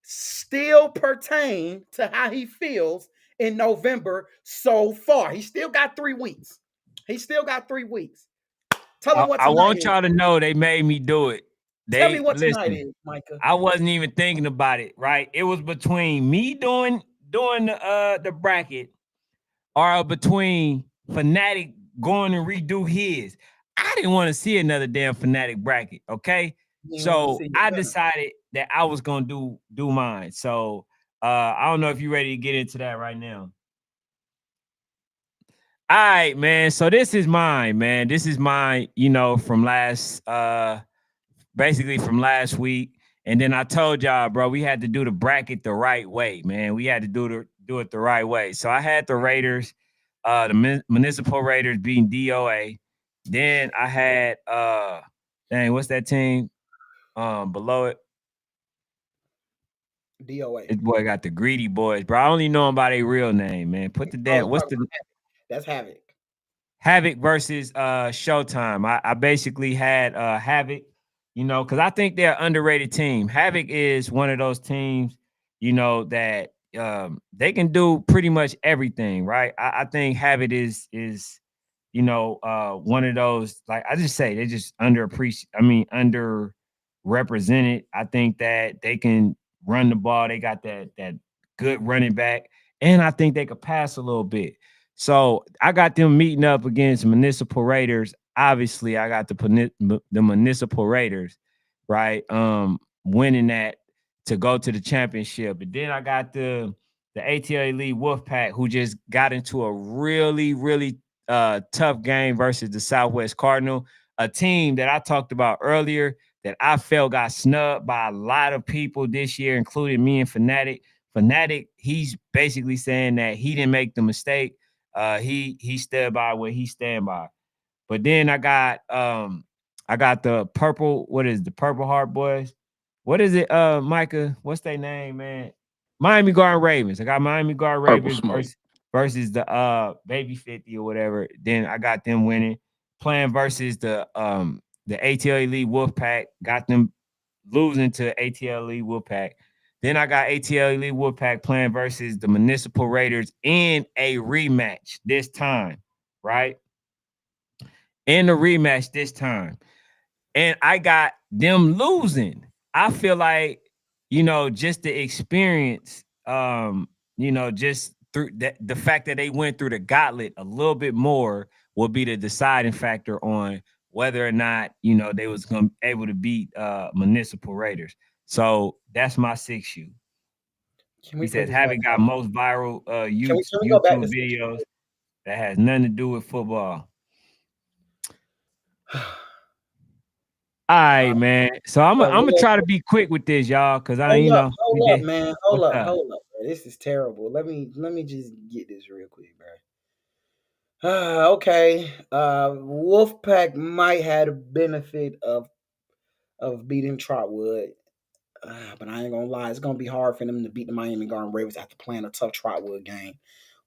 still pertain to how he feels in November so far? He still got 3 weeks. He still got 3 weeks. Tell him what I tonight want is. y'all to know they made me do it. Tell me They what tonight listen. is, Micah. I wasn't even thinking about it. Right? It was between me doing the bracket, or between Fanatic going to redo his. I didn't want to see another damn Fanatic bracket. Okay, so I decided that I was gonna do mine. So I don't know if you're ready to get into that right now. All right, man. So this is mine, man. This is mine, from last basically from last week. And then I told y'all, bro, we had to do the bracket the right way, man. We had to do it the right way. So I had the Raiders, the Municipal Raiders beating DOA. Then I had dang, what's that team? Below it. DOA. This boy got the Greedy Boys, bro. I only know them by their real name, man. Put the damn what's the That's Havoc. Havoc versus Showtime. I basically had Havoc, because I think they're an underrated team. Havoc is one of those teams, that they can do pretty much everything, right? I think Havoc is one of those, like I just say, they just underrepresented. I think that they can run the ball. They got that good running back, and I think they could pass a little bit. So I got them meeting up against Municipal Raiders. Obviously, I got the Municipal Raiders, right? Winning that to go to the championship. And then I got the ATL Elite Wolfpack, who just got into a really, really tough game versus the Southwest Cardinal, a team that I talked about earlier that I felt got snubbed by a lot of people this year, including me and Fanatic. Fanatic, he's basically saying that he didn't make the mistake. He stood by what he stand by. But then I got the Purple Heart Boys. What is it, Micah? What's their name, man? Miami Garden Ravens. I got Miami Garden Ravens versus the Baby 50 or whatever. Then I got them winning, playing versus the ATL Elite Wolfpack. Got them losing to ATL Elite Wolfpack. Then I got ATL Elite Wolfpack playing versus the Municipal Raiders in a rematch this time, right? In the rematch this time. And I got them losing. I feel like, just the experience, just through the fact that they went through the gauntlet a little bit more will be the deciding factor on whether or not, they was going to be able to beat Municipal Raiders. So that's my 6U. He says, Havoc got most viral YouTube videos that has nothing to do with football. All right, man. So I'm gonna try to be quick with this, y'all, because Hold up, man. Hold up. Bro. This is terrible. Let me just get this real quick, bro. Okay. Wolfpack might have the benefit of beating Trotwood. But I ain't gonna lie, it's gonna be hard for them to beat the Miami Garden Ravens after playing a tough Trotwood game.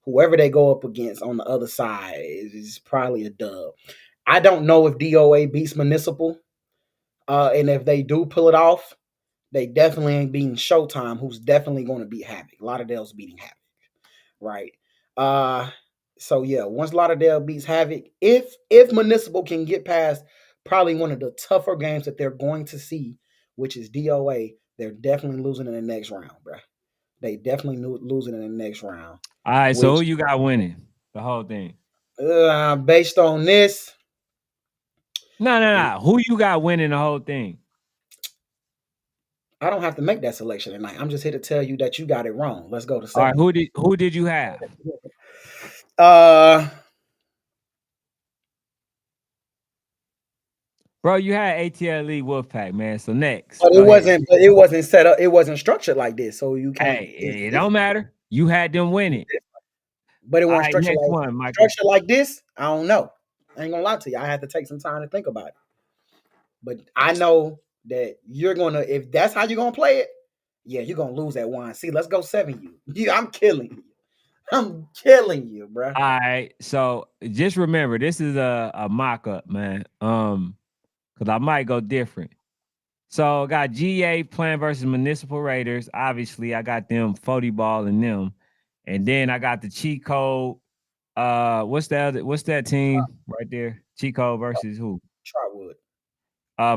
Whoever they go up against on the other side is probably a dub. I don't know if DOA beats Municipal. And if they do pull it off, they definitely ain't beating Showtime, who's definitely going to beat Havoc. Lauderdale's beating Havoc, right? So yeah, once Lauderdale beats Havoc, if Municipal can get past probably one of the tougher games that they're going to see, which is DOA, they're definitely losing in the next round, bro. They definitely losing in the next round. All right, so who Which, you got winning the whole thing? based on this, No. Who you got winning the whole thing? I don't have to make that selection tonight. I'm just here to tell you that you got it wrong. Let's go to All right, 7. who did you have? Uh, Bro, you had ATLE Wolfpack, man. So next, but go ahead. it wasn't set up. It wasn't structured like this. So you can't. Hey, it don't matter. You had them winning. But it All wasn't right, next one, Michael. structured like this. I don't know. I ain't gonna lie to you. I had to take some time to think about it. But I know that you're gonna. If that's how you're gonna play it, yeah, you're gonna lose that one. See, let's go 7U. Yeah, I'm killing you. I'm killing you, bro. All right, so just remember, this is a mock up, man. Because I might go different. So I got GA playing versus Municipal Raiders. Obviously, I got them 40 ball in them. And then I got the cheat code. What's that team right there? Cheat code versus who? Trotwood.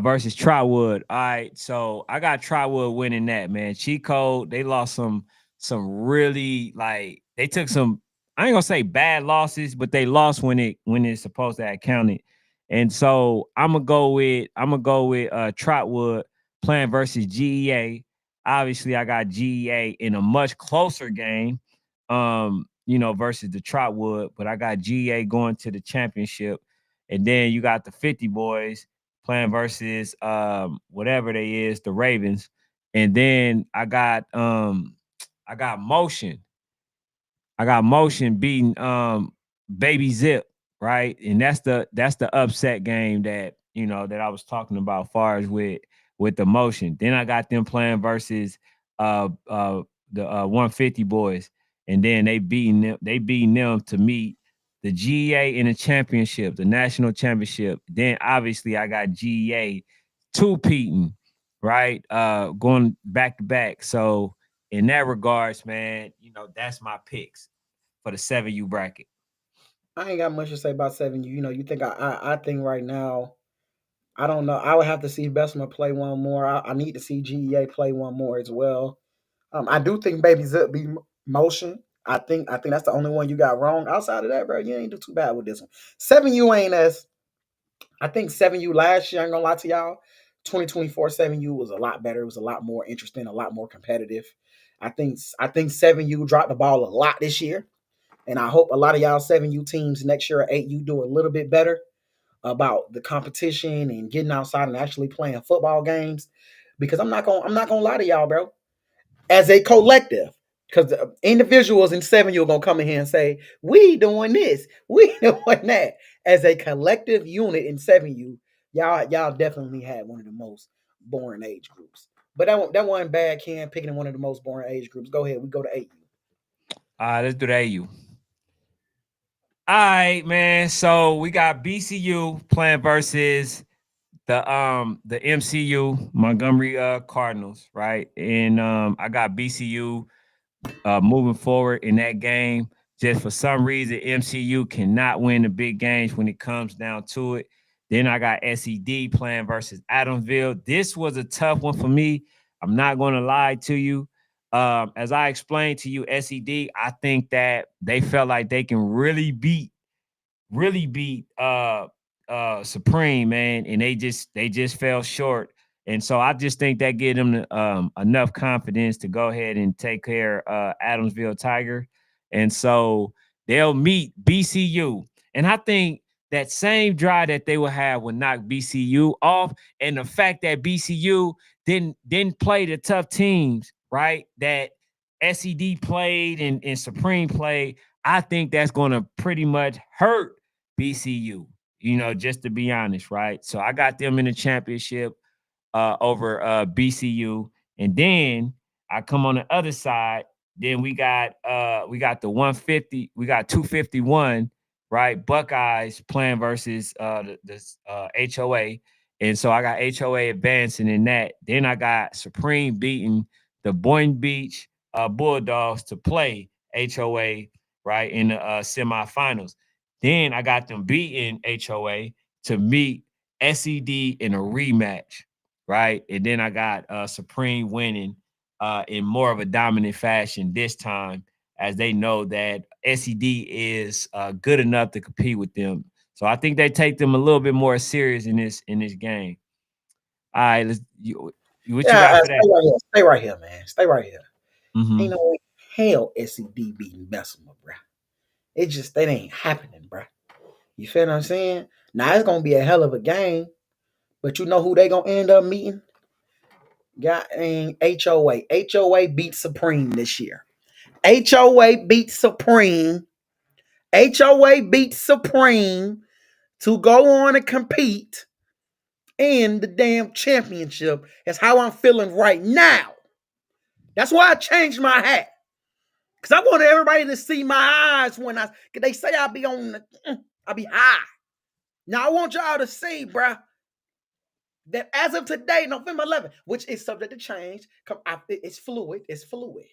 Versus Trotwood. All right. So I got Trotwood winning that, man. Cheat code, they lost some really like they took some, I ain't gonna say bad losses, but they lost when it's supposed to have counted. And so I'm gonna go with Trotwood playing versus GEA. Obviously, I got GEA in a much closer game, versus the Trotwood, but I got GEA going to the championship. And then you got the 50 boys playing versus whatever they is, the Ravens. And then I got Motion. I got Motion beating Baby Zip, right? And that's the upset game that that I was talking about far as with the Motion. Then I got them playing versus the 150 boys. And then they beating them to meet the GEA in the championship, the national championship. Then obviously I got GEA two-peating, right? Going back to back. So in that regards, man, that's my picks for the 7U bracket. I ain't got much to say about 7U. You think I think right now, I don't know. I would have to see Bessemer play one more. I need to see GEA play one more as well. I do think Baby Zip be Motion. I think that's the only one you got wrong. Outside of that, bro, you ain't do too bad with this one. 7U ain't as I think 7U last year, I ain't gonna lie to y'all. 2024 7U was a lot better. It was a lot more interesting, a lot more competitive. I think 7U dropped the ball a lot this year. And I hope a lot of y'all 7U teams next year at 8U do a little bit better about the competition and getting outside and actually playing football games. Because I'm not gonna lie to y'all, bro. As a collective, because the individuals in 7U are gonna come in here and say, we doing this, we doing that. As a collective unit in 7U, y'all definitely had one of the most boring age groups. But that wasn't bad, Ken, picking one of the most boring age groups. Go ahead, we go to 8U. Let's do the AU. All right, man. So we got BCU playing versus the MCU Montgomery Cardinals, right? And I got BCU moving forward in that game. Just for some reason, MCU cannot win the big games when it comes down to it. Then I got SED playing versus Adamsville. This was a tough one for me. I'm not going to lie to you. As I explained to you, SED, I think that they felt like they can really beat Supreme, man, and they just fell short. And so I just think that gave them enough confidence to go ahead and take care of Adamsville Tiger. And so they'll meet BCU. And I think that same drive that they will have will knock BCU off. And the fact that BCU didn't play the tough teams, right? That SED played and Supreme played, I think that's going to pretty much hurt BCU, just to be honest, right? So I got them in the championship over BCU. And then I come on the other side. Then we got the 150, we got 251, right? Buckeyes playing versus the HOA. And so I got HOA advancing in that. Then I got Supreme beating the Boynton Beach Bulldogs to play HOA, right, in the semifinals. Then I got them beating HOA to meet SED in a rematch, right? And then I got Supreme winning in more of a dominant fashion this time, as they know that SED is good enough to compete with them. So I think they take them a little bit more serious in this game. All right, what you got for that? Stay right here, man. Stay right here. Mm-hmm. Ain't no way hell SED beating Bessemer, bro. That ain't happening, bro. You feel what I'm saying? Now it's gonna be a hell of a game, but you know who they gonna end up meeting? Got HOA. HOA beat Supreme this year. HOA beat Supreme. HOA beat Supreme to go on and compete in the damn championship. That's how I'm feeling right now. That's why I changed my hat. Because I wanted everybody to see my eyes when they say I'll be I'll be high. Now I want y'all to see, bruh, that as of today, November 11th, which is subject to change, it's fluid. It's fluid.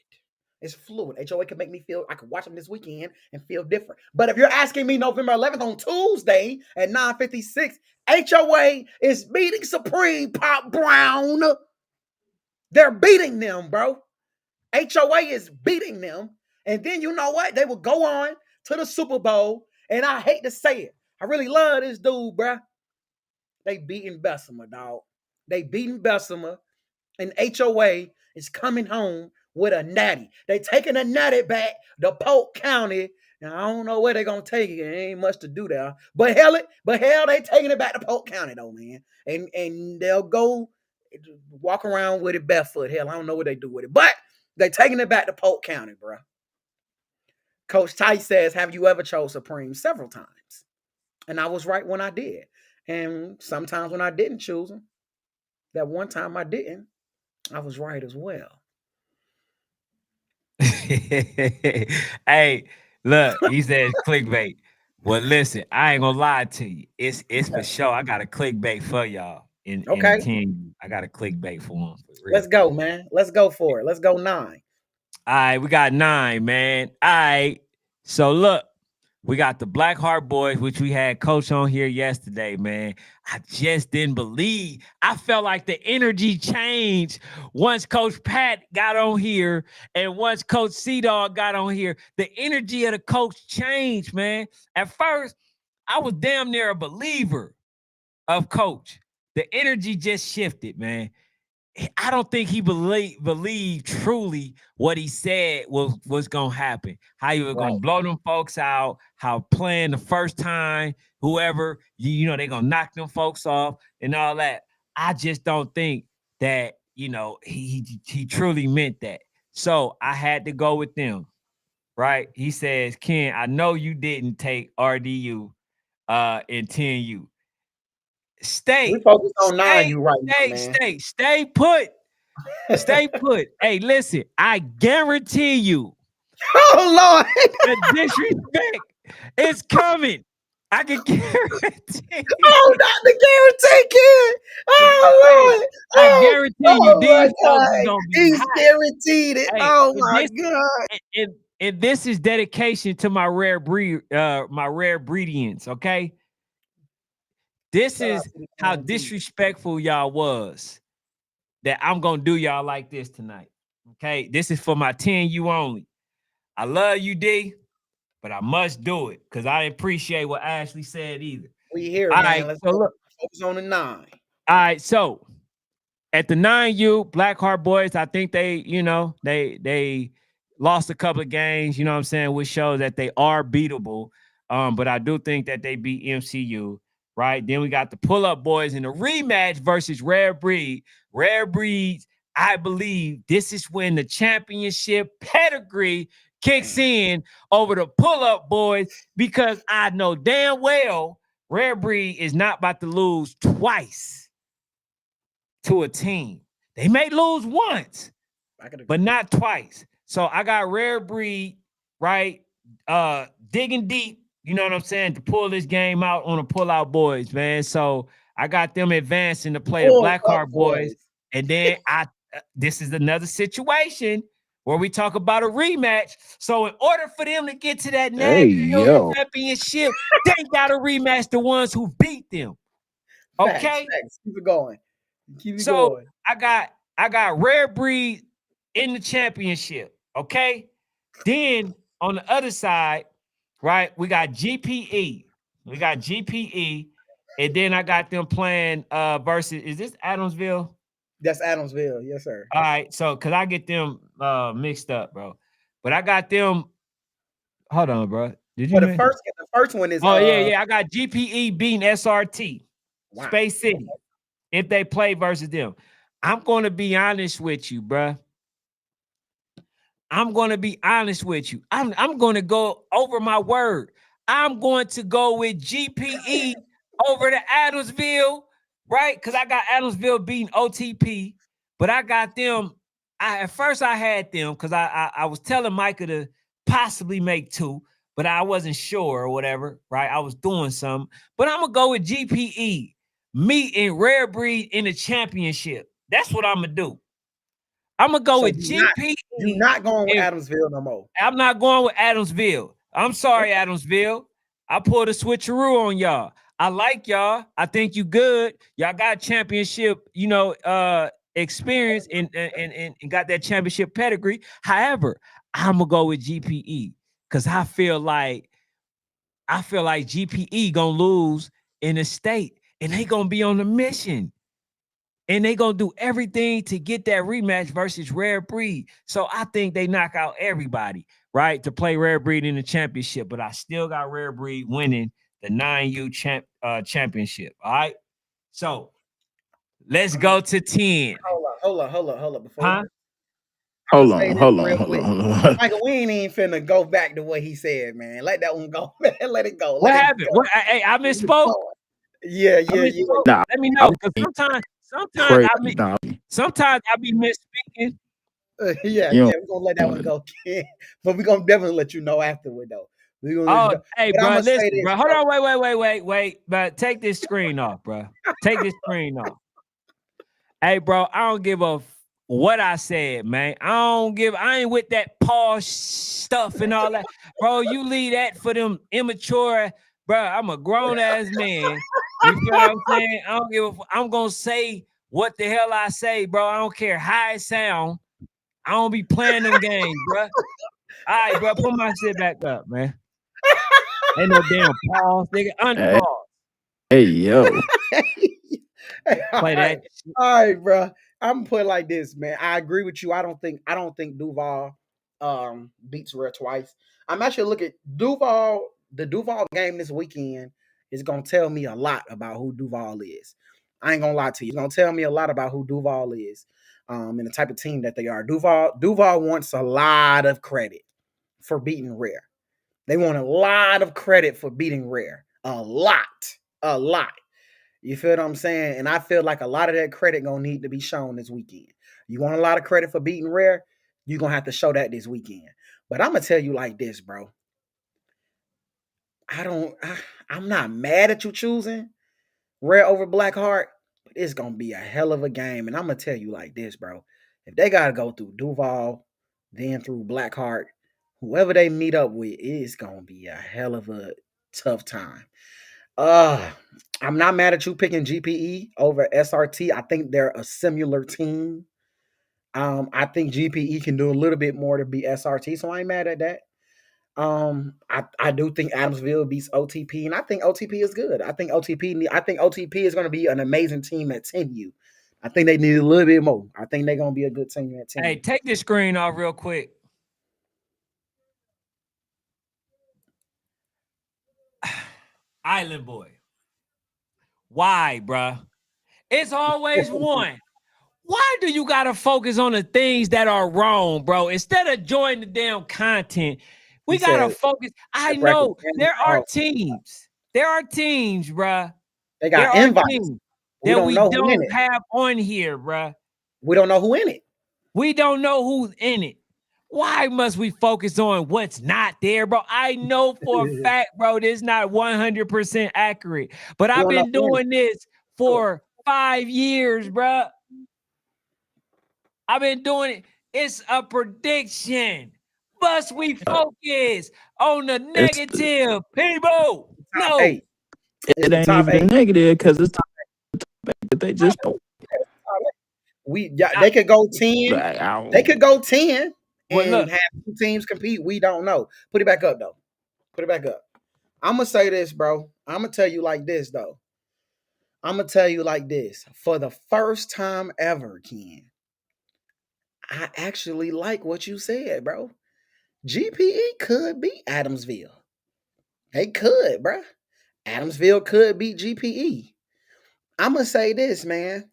It's fluid. HOA can make me feel, I could watch them this weekend and feel different. But if you're asking me November 11th on Tuesday at 9:56, HOA is beating Supreme Pop Brown. They're beating them, bro. HOA is beating them. And then you know what? They will go on to the Super Bowl. And I hate to say it. I really love this dude, bro. They beating Bessemer, dog. They beating Bessemer. And HOA is coming home with a natty. They taking a natty back to Polk County. Now, I don't know where they're going to take it. It ain't much to do there. But hell, they taking it back to Polk County, though, man. And they'll go walk around with it barefoot. Hell, I don't know what they do with it. But they taking it back to Polk County, bro. Coach Tice says, have you ever chose Supreme? Several times. And I was right when I did. And sometimes when I didn't choose them, that one time I didn't, I was right as well. Hey, look, he says clickbait. Well, listen, I ain't gonna lie to you. It's for sure. I got a clickbait for y'all. In the team, I got a clickbait for them. Let's go, man. Let's go for it. Let's go 9. All right, we got 9, man. All right. So look, we got the Blackheart Boys, which we had Coach on here yesterday, man. I just didn't believe. I felt like the energy changed once Coach Pat got on here and once Coach C-Dog got on here. The energy of the coach changed, man. At first, I was damn near a believer of Coach. The energy just shifted, man. I don't think he believed truly what he said was gonna happen. How he was gonna blow them folks out. How playing the first time, whoever you know, they gonna knock them folks off and all that. I just don't think that he truly meant that. So I had to go with them. Right? He says, Ken, I know you didn't take RDU in 10U. We focus on 9U right now, man. Stay put. Stay put. Hey, listen, I guarantee you. Oh, Lord. The disrespect is coming. I can guarantee. Oh, not the guarantee, kid. Oh, Lord. I guarantee you these folks are going to be He's hot. Guaranteed it. Hey, oh, my God. And this is dedication to my rare breedians, okay? This is how disrespectful y'all was that I'm going to do y'all like this tonight. Okay. This is for my 10U only. I love you, D, but I must do it because I didn't appreciate what Ashley said either. We here, all man. Right, let's focus on the 9. All right. So at the 9U, Blackheart Boys, I think they lost a couple of games, you know what I'm saying, which shows that they are beatable. But I do think that they beat MCU. Right. Then we got the Pull-Up Boys in a rematch versus Rare Breed. Rare Breeds, I believe this is when the championship pedigree kicks in over the Pull-Up Boys because I know damn well Rare Breed is not about to lose twice to a team. They may lose once, but not twice. So I got Rare Breed, right? Digging deep. You know what I'm saying? To pull this game out on the Pull-Out Boys, man. So I got them advancing to play the Blackheart Boys. And then this is another situation where we talk about a rematch. So in order for them to get to that national championship, they got to rematch the ones who beat them. Okay? Facts. Keep it going. I got Rare Breed in the championship. Okay. Then on the other side, right, we got GPE. We got GPE. And then I got them playing versus, is this Adamsville? That's Adamsville. Yes, sir. All right. So, cause I get them mixed up, bro. But I got them. Hold on, bro. Did you? Well, the first one is. Oh, yeah. I got GPE beating SRT, Wow. Space City, if they play versus them. I'm going to be honest with you, bro. I'm going to be honest with you. I'm going to go over my word. I'm going to go with GPE over to Adamsville, right? Because I got Adamsville beating OTP, but I got them. At first I had them because I was telling Micah to possibly make 2, but I wasn't sure or whatever, right? I was doing something, but I'm gonna go with GPE, meeting Rare Breed in the championship. That's what I'm gonna do. I'm gonna go with GPE. You're not going with Adamsville no more. I'm not going with Adamsville. I'm sorry, Adamsville. I pulled a switcheroo on y'all. I like y'all. I think you good. Y'all got championship, experience and got that championship pedigree. However, I'm gonna go with GPE because I feel like GPE gonna lose in the state, and they gonna be on the mission. And they gonna do everything to get that rematch versus Rare Breed. So I think they knock out everybody, right, to play Rare Breed in the championship. But I still got Rare Breed winning the 9U championship. All right. So let's go to 10. Hold up. Hold on. Michael, we ain't even finna go back to what he said, man. Let that one go. Let it go. What happened? I misspoke. Yeah. Nah, let me know, because sometimes I be misspeaking. Yeah, we're gonna let that one go. But we're gonna definitely let you know afterward, though. Hey, bro, listen, bro. Hold on, wait. But take this screen off, bro. Take this screen off. Hey, bro, I don't give a what I said, man. I ain't with that pause stuff and all that. Bro, you leave that for them immature, bro. I'm a grown-ass man. You feel what I'm saying? I don't give a I'm gonna say what the hell I say, bro. I don't care how it sound. I don't be playing them games, bro. All right, bro, put my shit back up, man. Ain't no damn pause, nigga. Unpause. Hey, yo. Play that. All right, bro. I'm gonna put it like this, man. I agree with you. I don't think Duval beats Rare twice. I'm actually looking at Duval. The Duval game this weekend is gonna tell me a lot about who Duval is. I ain't gonna lie to you. It's gonna tell me a lot about who Duval is, and the type of team that they are. Duval wants a lot of credit for beating Rare. They want a lot of credit for beating Rare. A lot. You feel what I'm saying? And I feel like a lot of that credit gonna need to be shown this weekend. You want a lot of credit for beating Rare, you're gonna have to show that this weekend. But I'm gonna tell you like this, bro. I'm not mad at you choosing Rare over Blackheart, but it's gonna be a hell of a game. And I'm gonna tell you like this, bro. If they gotta go through Duval, then through Blackheart, whoever they meet up with, it's gonna be a hell of a tough time. I'm not mad at you picking GPE over SRT. I think they're a similar team. I think GPE can do a little bit more to beat SRT, so I ain't mad at that. I do think Adamsville beats OTP, and I think OTP is good. I think OTP is going to be an amazing team at 10U. I think they need a little bit more. I think they're going to be a good team at 10U. Hey, take this screen off real quick. Island Boy. Why, bruh? It's always one. Why do you gotta focus on the things that are wrong, bro? Instead of enjoying the damn content, we gotta focus. I know there are teams. There are teams, bruh. They got invites that we don't have on here, bruh. We don't know who in it. We don't know who's in it. Why must we focus on what's not there, bro? I know for a fact, bro, this is not 100% accurate. But I've been doing this for 5 years, bro. I've been doing it. It's a prediction. Must we focus on the negative, people? No. It ain't even negative because it's top 8 that they just They could go 10. Like, They could go 10 Well, and look, have 2 teams compete. We don't know. Put it back up though. Put it back up. I'm gonna say this, bro. I'm gonna tell you like this though. I'm gonna tell you like this. For the first time ever, Ken, I actually like what you said, bro. GPE could beat Adamsville. They could, bro. Adamsville could beat GPE. I'm gonna say this, man.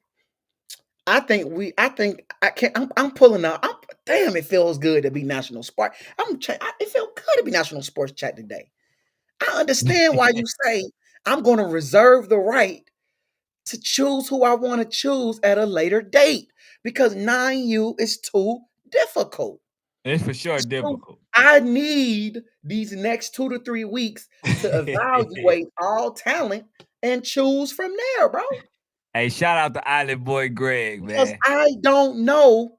I can't. I'm pulling up. Damn, it feels good to be national sport. It feels good to be national sports chat today. I understand why you say I'm going to reserve the right to choose who I want to choose at a later date because 9U is too difficult. it's for sure So difficult. I need these next 2 to 3 weeks to evaluate all talent and choose from there, bro. Hey, shout out to Island Boy Greg, Because man. I don't know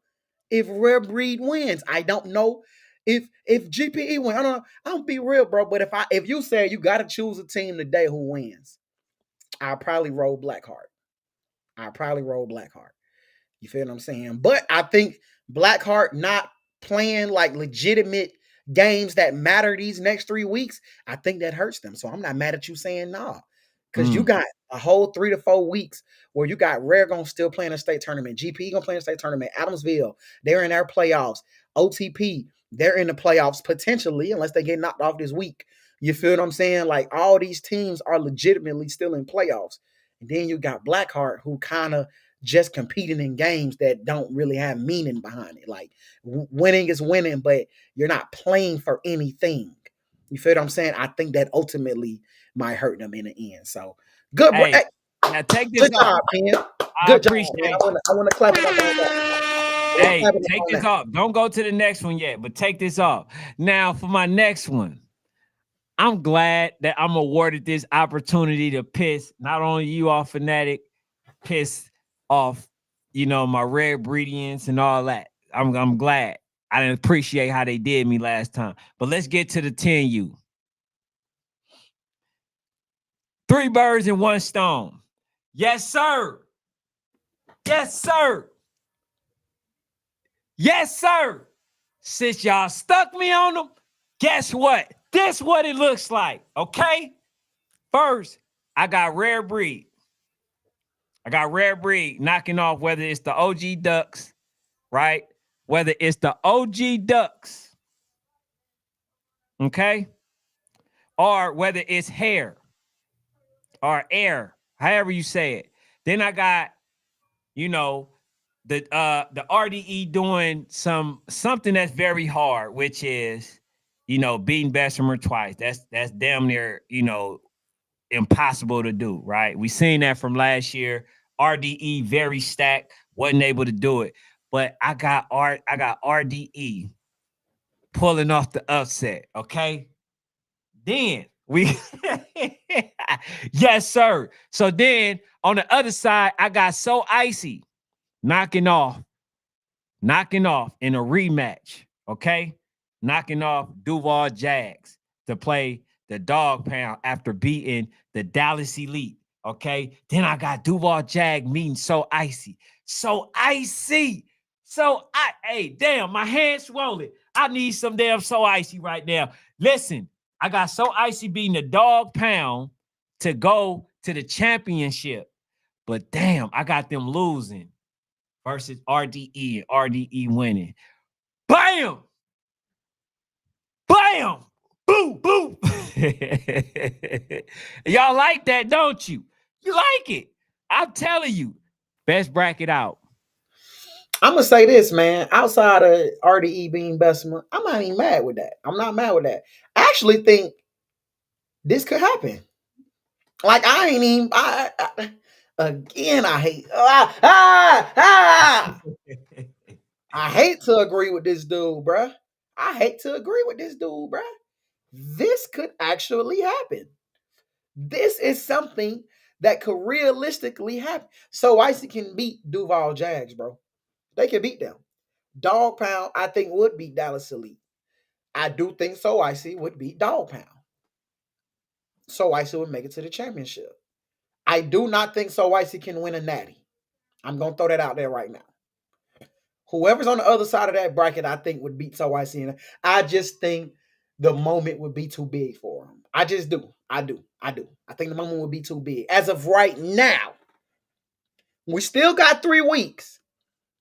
if Rare Breed wins. I don't know if GPE wins. I don't know. I'll be real, bro. But if you say you got to choose a team today who wins, I'll probably roll Blackheart. I'll probably roll Blackheart. You feel what I'm saying? But I think Blackheart not playing like legitimate games that matter these next 3 weeks, I think that hurts them. So I'm not mad at you saying nah. Because you got a whole 3 to 4 weeks where you got Rare gonna still play in a state tournament, GP gonna play in a state tournament, Adamsville, they're in their playoffs, OTP, they're in the playoffs potentially, unless they get knocked off this week. You feel what I'm saying? Like all these teams are legitimately still in playoffs. And then you got Blackheart, who kind of just competing in games that don't really have meaning behind it. Like winning is winning, but you're not playing for anything. You feel what I'm saying? I think that ultimately might hurt them in the end. So good, bro. Hey, Hey, now take this good off. job, man. I Good job, appreciate man. you. I want to clap it up on that. I wanna Hey, clap it up take on this that. off. Don't go to the next one yet, but take this off. Now, for my next one, I'm glad that I'm awarded this opportunity to piss not only you off, Fanatic, piss off, my Rare Breedians and all that. I'm glad. I didn't appreciate how they did me last time. But let's get to the 10U. 3 birds in 1 stone. Yes, sir. Yes, sir. Yes, sir. Since y'all stuck me on them, guess what? This what it looks like, okay? First, I got Rare Breed. I got Rare Breed knocking off whether it's the OG Ducks, right? Whether it's the OG Ducks, okay? Or whether it's Hair or Air, however you say it. Then I got, the RDE doing something that's very hard, which is, beating Bessemer twice. That's damn near, impossible to do, right? We seen that from last year. RDE very stacked, wasn't able to do it. But I got RDE pulling off the upset, okay? Then we yes, sir. So then on the other side, I got So Icy knocking off in a rematch, okay? Knocking off Duval Jags to play the dog pound after beating the Dallas Elite, okay? Then I got Duval Jag meeting So Icy. Hey, damn, my hand's swollen. I need some damn So Icy right now. Listen, I got So Icy beating the dog pound to go to the championship. But damn, I got them losing versus RDE and RDE winning. Bam! Bam! Boo! Boo! Y'all like that, don't you? You like it. I'm telling you. Best bracket out. I'm gonna say this, man. Outside of RDE being Bessemer, I'm not even mad with that. I'm not mad with that. I actually think this could happen. Like I ain't even. Again, I hate. I hate to agree with this dude, bruh. I hate to agree with this dude, bruh. This could actually happen. This is something that could realistically happen. So Icy can beat Duval Jags, bro. They can beat them. Dog Pound, I think, would beat Dallas Elite. I do think So Icy would beat Dog Pound. So Icy would make it to the championship. I do not think So Icy can win a natty. I'm gonna throw that out there right now. Whoever's on the other side of that bracket, I think would beat So Icy. And I just think the moment would be too big for him. I just do. I do. I think the moment would be too big. As of right now, we still got 3 weeks.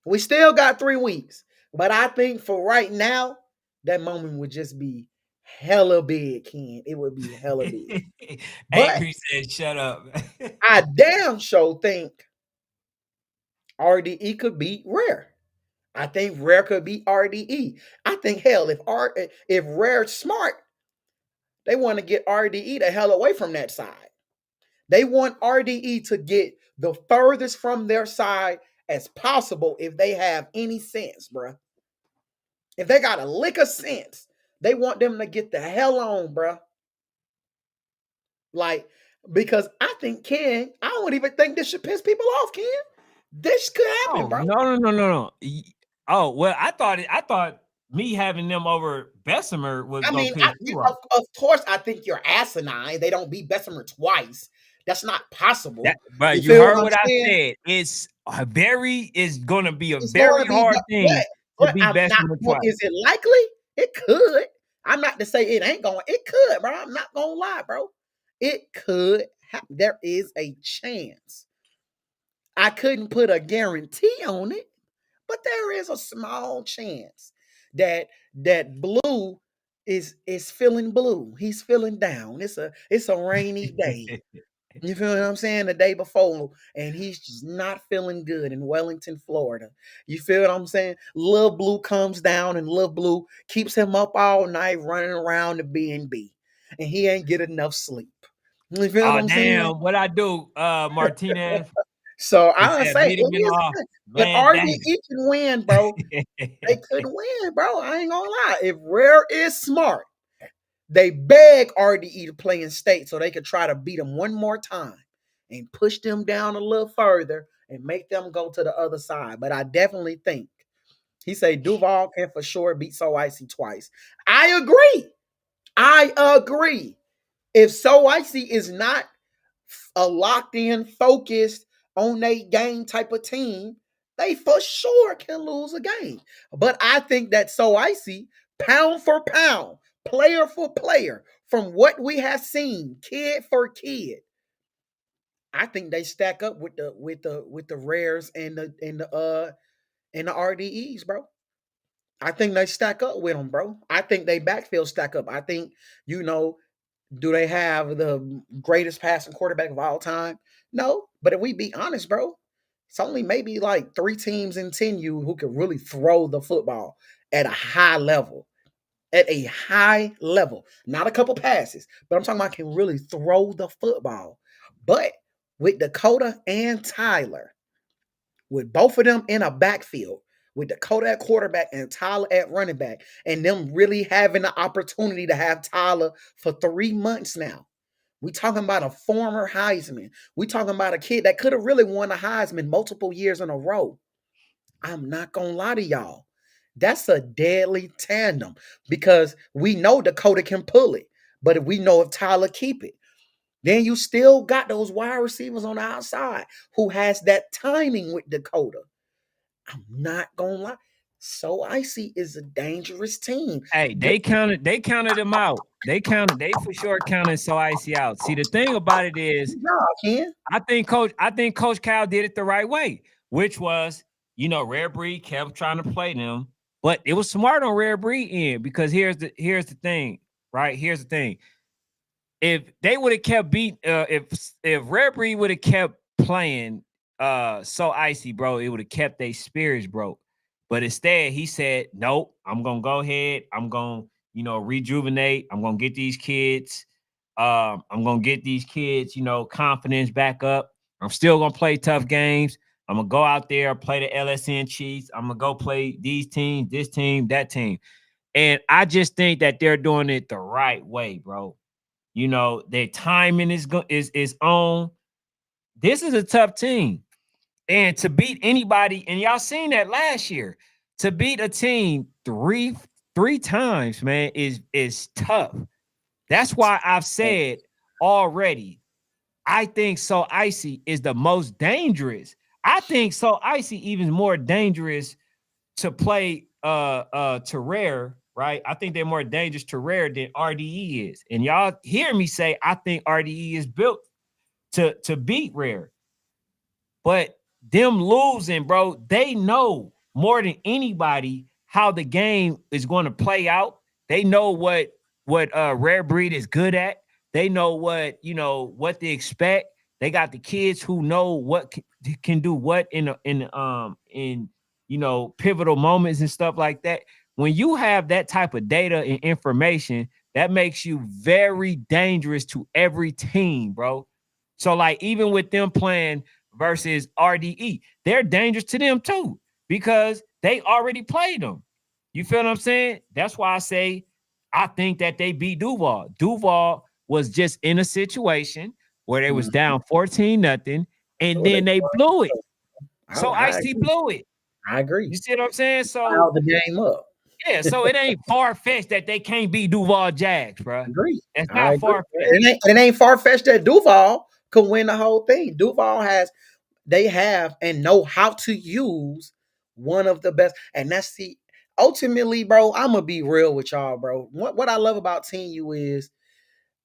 But I think for right now, that moment would just be hella big, Ken. It would be hella big. But Avery said, "Shut up." I damn sure think RDE could beat Rare. I think Rare could beat RDE. I think hell, if Rare's smart, they want to get RDE the hell away from that side. They want RDE to get the furthest from their side as possible if they have any sense, bruh. If they got a lick of sense, they want them to get the hell on, bruh. Like, because I think Ken, I don't even think this should piss people off, Ken. This could happen, bro. No. Oh, well, I thought me having them over Bessemer was gonna piss you off. Of course, I think you're asinine. They don't beat Bessemer twice. That's not possible. But you heard what I said. It's gonna be a very hard thing to beat Bessemer twice. Is it likely? It could. I'm not to say it ain't going. It could, bro. I'm not gonna lie, bro. It could happen. There is a chance. I couldn't put a guarantee on it, but there is a small chance that Blue is feeling blue. He's feeling down. It's a rainy day. You feel what I'm saying? The day before, and he's just not feeling good in Wellington, Florida. You feel what I'm saying? Lil Blue comes down, and Lil Blue keeps him up all night running around the B&B, and he ain't get enough sleep. You feel what I'm saying? What I do, Martinez? So I say, but RDE can win, bro. They could win, bro. I ain't gonna lie. If Rare is smart, they beg RDE to play in state so they could try to beat them one more time and push them down a little further and make them go to the other side. But I definitely think he say Duval can for sure beat So Icy twice. I agree. If So Icy is not a locked in, focused, on a game type of team, they for sure can lose a game. But I think that So Icy, pound for pound, player for player, from what we have seen, kid for kid, I think they stack up with the Rares and the RDEs, bro. I think they stack up with them, bro. I think they backfield stack up. I think, do they have the greatest passing quarterback of all time? No, but if we be honest, bro, it's only maybe like 3 teams in 10U who can really throw the football at a high level. At a high level. Not a couple passes, but I'm talking about can really throw the football. But with Dakota and Tyler, with both of them in a backfield, with Dakota at quarterback and Tyler at running back, and them really having the opportunity to have Tyler for 3 months now. We talking about a former Heisman. We talking about a kid that could have really won a Heisman multiple years in a row. I'm not going to lie to y'all. That's a deadly tandem because we know Dakota can pull it, but if we know if Tyler keep it, then you still got those wide receivers on the outside who has that timing with Dakota. I'm not going to lie. So Icy is a dangerous team. Hey, they counted him out. They for sure counted So Icy out. See, the thing about it is, I think Coach Cal did it the right way, which was, Rare Breed kept trying to play them, but it was smart on Rare Breed end because here's the thing, right? Here's the thing. If they would have kept if Rare Breed would have kept playing So Icy, bro, it would have kept their spirits broke. But instead, he said, nope, I'm going to go ahead. I'm going to, rejuvenate. I'm going to get these kids. Confidence back up. I'm still going to play tough games. I'm going to go out there, play the LSN Chiefs. I'm going to go play these teams, this team, that team. And I just think that they're doing it the right way, bro. Their timing is on. This is a tough team. And to beat anybody, and y'all seen that last year, to beat a team three times, man, is tough. That's why I've said already, I think So Icy is the most dangerous. I think So Icy even more dangerous to play to Rare, right? I think they're more dangerous to Rare than RDE is. And y'all hear me say I think RDE is built to beat Rare. But them losing, bro, they know more than anybody how the game is going to play out. They know what Rare Breed is good at. They know what what they expect. They got the kids who know what can do what in pivotal moments and stuff like that. When you have that type of data and information, that makes you very dangerous to every team, bro. So like even with them playing versus RDE, they're dangerous to them too because they already played them. You feel what I'm saying? That's why I say I think that they beat Duval. Duval was just in a situation where they was down 14-0, and then they blew it. So Ice-T blew it. I agree. You see what I'm saying? So Dial the game up. Yeah, so it ain't far-fetched that they can't beat Duval Jags, bro. Agree. It's not far-fetched. It ain't far-fetched that Duval could win the whole thing. Duval they have and know how to use one of the best. And that's ultimately, bro, I'm gonna be real with y'all, bro. What I love about Team U is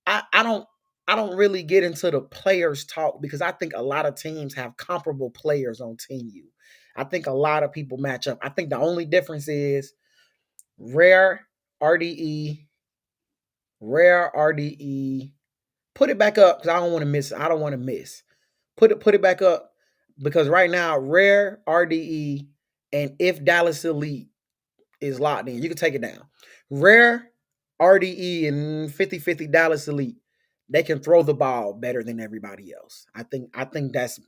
I don't really get into the players talk because I think a lot of teams have comparable players on Team U. I think a lot of people match up. I think the only difference is Rare RDE. Put it back up because I don't want to miss. I don't want to miss. Put it back up because right now Rare RDE and if Dallas Elite is locked in, you can take it down. Rare RDE and 50-50 Dallas Elite, they can throw the ball better than everybody else. I think that's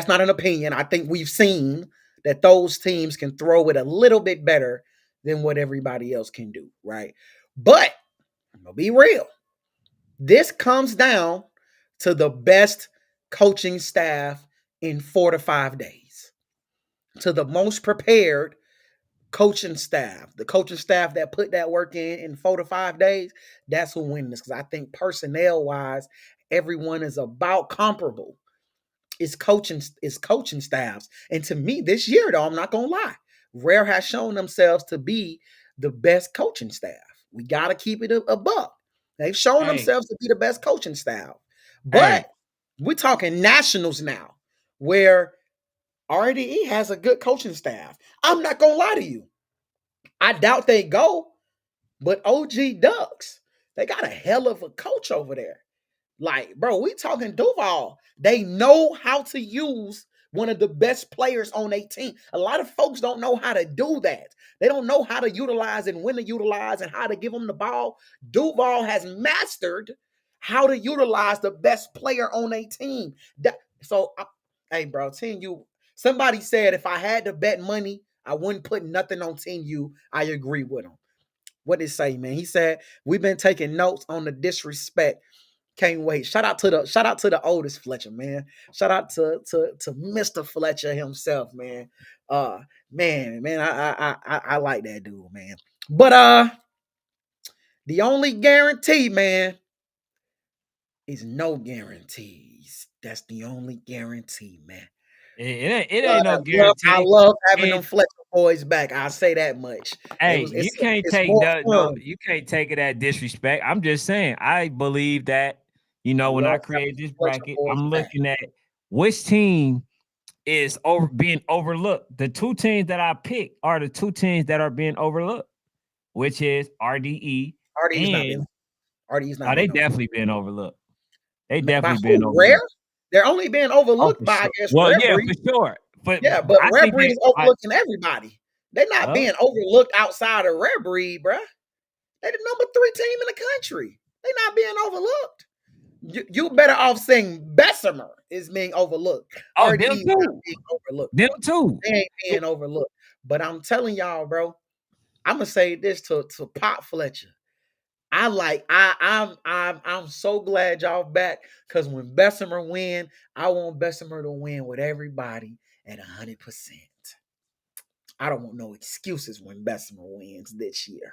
not an opinion. I think we've seen that those teams can throw it a little bit better than what everybody else can do, right? But I'm gonna be real. This comes down to the best coaching staff in 4 to 5 days. To the most prepared coaching staff. The coaching staff that put that work in 4 to 5 days, that's who wins this. Because I think personnel-wise, everyone is about comparable. It's coaching staffs. And to me, this year, though, I'm not gonna lie, Rare has shown themselves to be the best coaching staff. We gotta keep it a buck. They've shown themselves to be the best coaching staff. But we're talking nationals now, where RDE has a good coaching staff. I'm not gonna lie to you. I doubt they go, but OG Ducks, they got a hell of a coach over there. Like, bro, we talking Duval. They know how to use one of the best players on their team. A lot of folks don't know how to do that. They don't know how to utilize and when to utilize and how to give them the ball. Duval has mastered how to utilize the best player on their team. Hey, bro, Team U. Somebody said if I had to bet money, I wouldn't put nothing on Team U. I agree with him. What did he say, man? He said, we've been taking notes on the disrespect. Can't wait. Shout out to the oldest Fletcher, man. Shout out to Mr. Fletcher himself, man. I like that dude, man. But the only guarantee, man, is no guarantees. That's the only guarantee, man. It ain't no guarantee. I love having them Fletcher boys back. I'll say that much. Hey, you can't take it at disrespect. I'm just saying, I believe that, when I create this bracket, I'm looking at which team is being overlooked. The two teams that I picked are the two teams that are being overlooked, which is RDE. RDE's not. They definitely being overlooked. They definitely been overlooked. Rare? They're only being overlooked by, I guess. Well, yeah, for sure. But Rare Breed is overlooking everybody. They're not being overlooked outside of Rare Breed, bruh. They're the number 3 team in the country. They're not being overlooked. You better off saying Bessemer is being overlooked. Oh, them too. Being overlooked. Them too. They ain't being overlooked. But I'm telling y'all, bro, I'm gonna say this to Pop Fletcher. I'm so glad y'all back because when Bessemer win, I want Bessemer to win with everybody at 100%. I don't want no excuses when Bessemer wins this year.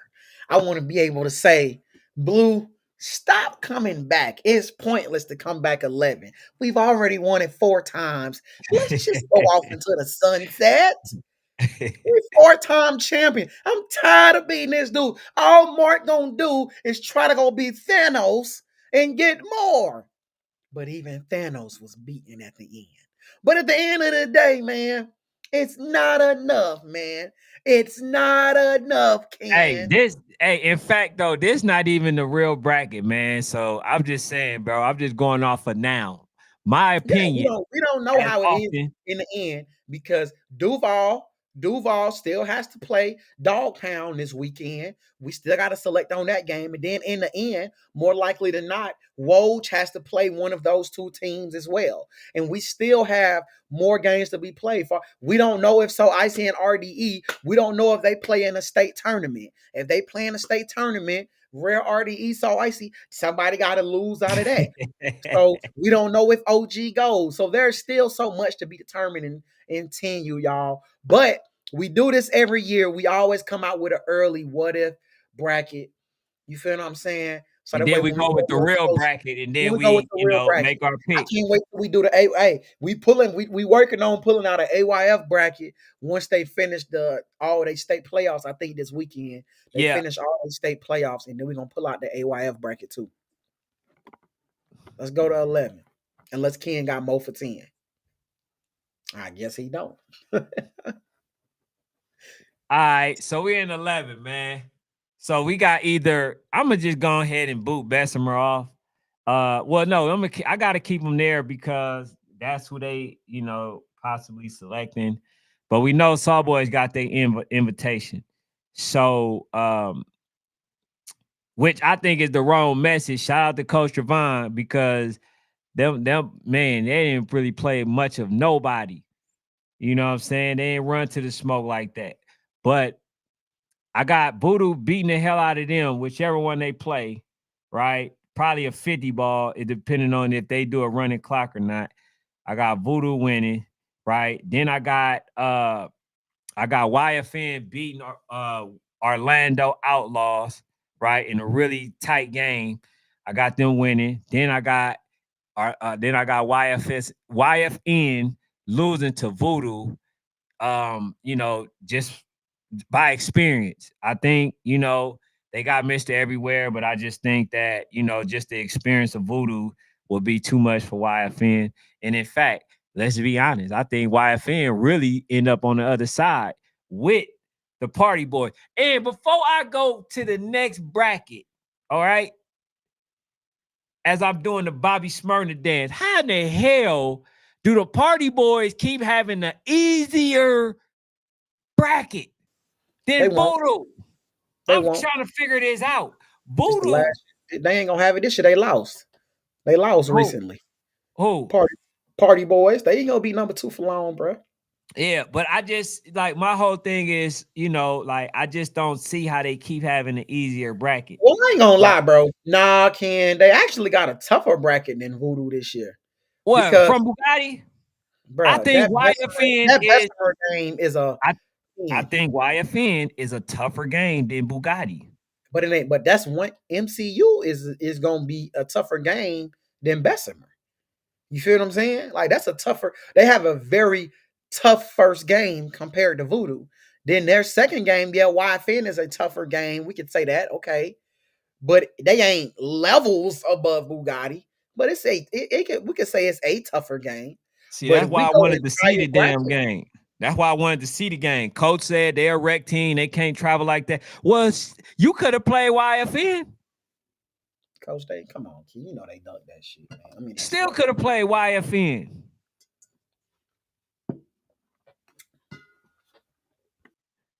I want to be able to say, Blue, stop coming back. It's pointless to come back 11. We've already won it 4 times. Let's just go off into the sunset. We 4-time champion. I'm tired of beating this dude. All Mark gonna do is try to go beat Thanos and get more. But even Thanos was beaten at the end. But at the end of the day, man, it's not enough, man. It's not enough, Ken. In fact, though, this not even the real bracket, man. So I'm just saying, bro, I'm just going off of now. My Yeah, opinion, we don't know as how it is often. in the end because Duval still has to play Dogtown this weekend. We still got to select on that game. And then in the end, more likely than not, Woj has to play one of those two teams as well. And we still have more games to be played for. We don't know if So Icy and RDE, we don't know if they play in a state tournament. If they play in a state tournament, Rare RDE, So Icy, somebody got to lose out of that. So we don't know if OG goes. So there's still so much to be determined in 10U, y'all. But we do this every year. We always come out with an early what if bracket. You feel what I'm saying? So And that then way we when we go with the go real close, bracket, and then then we go with we, the real bracket. make our I picks. can't wait till we do the hey, we working on pulling out an AYF once they finish all they state playoffs. I think this weekend they finish all the state playoffs, and then we're gonna pull out the AYF bracket too. Let's go to 11. Unless Ken got more for 10. I guess he don't. All right, so we're in 11, man. So we got either I'm gonna just go ahead and boot Bessemer off. Well, no, I gotta keep him there because that's who they, possibly selecting. But we know Sawboys got their invitation. So, which I think is the wrong message. Shout out to Coach Trevon because them man, they didn't really play much of nobody. You know what I'm saying? They didn't run to the smoke like that. But I got Voodoo beating the hell out of them, whichever one they play, right? Probably a 50 ball, depending on if they do a running clock or not. I got Voodoo winning, right? Then I got YFN beating Orlando Outlaws, right? In a really tight game. I got them winning. Then I got YFN losing to Voodoo. Just by experience. I think, they got Mr. Everywhere, but I just think that, just the experience of Voodoo will be too much for YFN. And in fact, let's be honest, I think YFN really end up on the other side with the Party Boy. And before I go to the next bracket, all right, as I'm doing the Bobby Smyrna dance, how in the hell do the Party Boys keep having the easier bracket than Voodoo? I'm trying to figure this out. Voodoo, they ain't gonna have it this year. They lost. They lost recently. Who? Party Boys. They ain't gonna be number 2 for long, bro. Yeah, but I just my whole thing is, I just don't see how they keep having an easier bracket. Well, I ain't gonna lie, bro. Nah, Ken, they actually got a tougher bracket than Voodoo this year. What, from Bugatti? Bro, I think YFN game is a. I think YFN is a tougher game than Bugatti. But it ain't. But that's one MCU is gonna be a tougher game than Bessemer. You feel what I'm saying? Like that's a tougher. They have a very tough first game compared to Voodoo. Then their second game, YFN is a tougher game. We could say that, okay, but they ain't levels above Bugatti. But we could say it's a tougher game. See, that's why I wanted to see the damn game. That's why I wanted to see the game. Coach said they're a rec team. They can't travel like that. Well, you could have played YFN. Coach, come on, kid. You know they dunk that shit, man. I mean, still could have played YFN.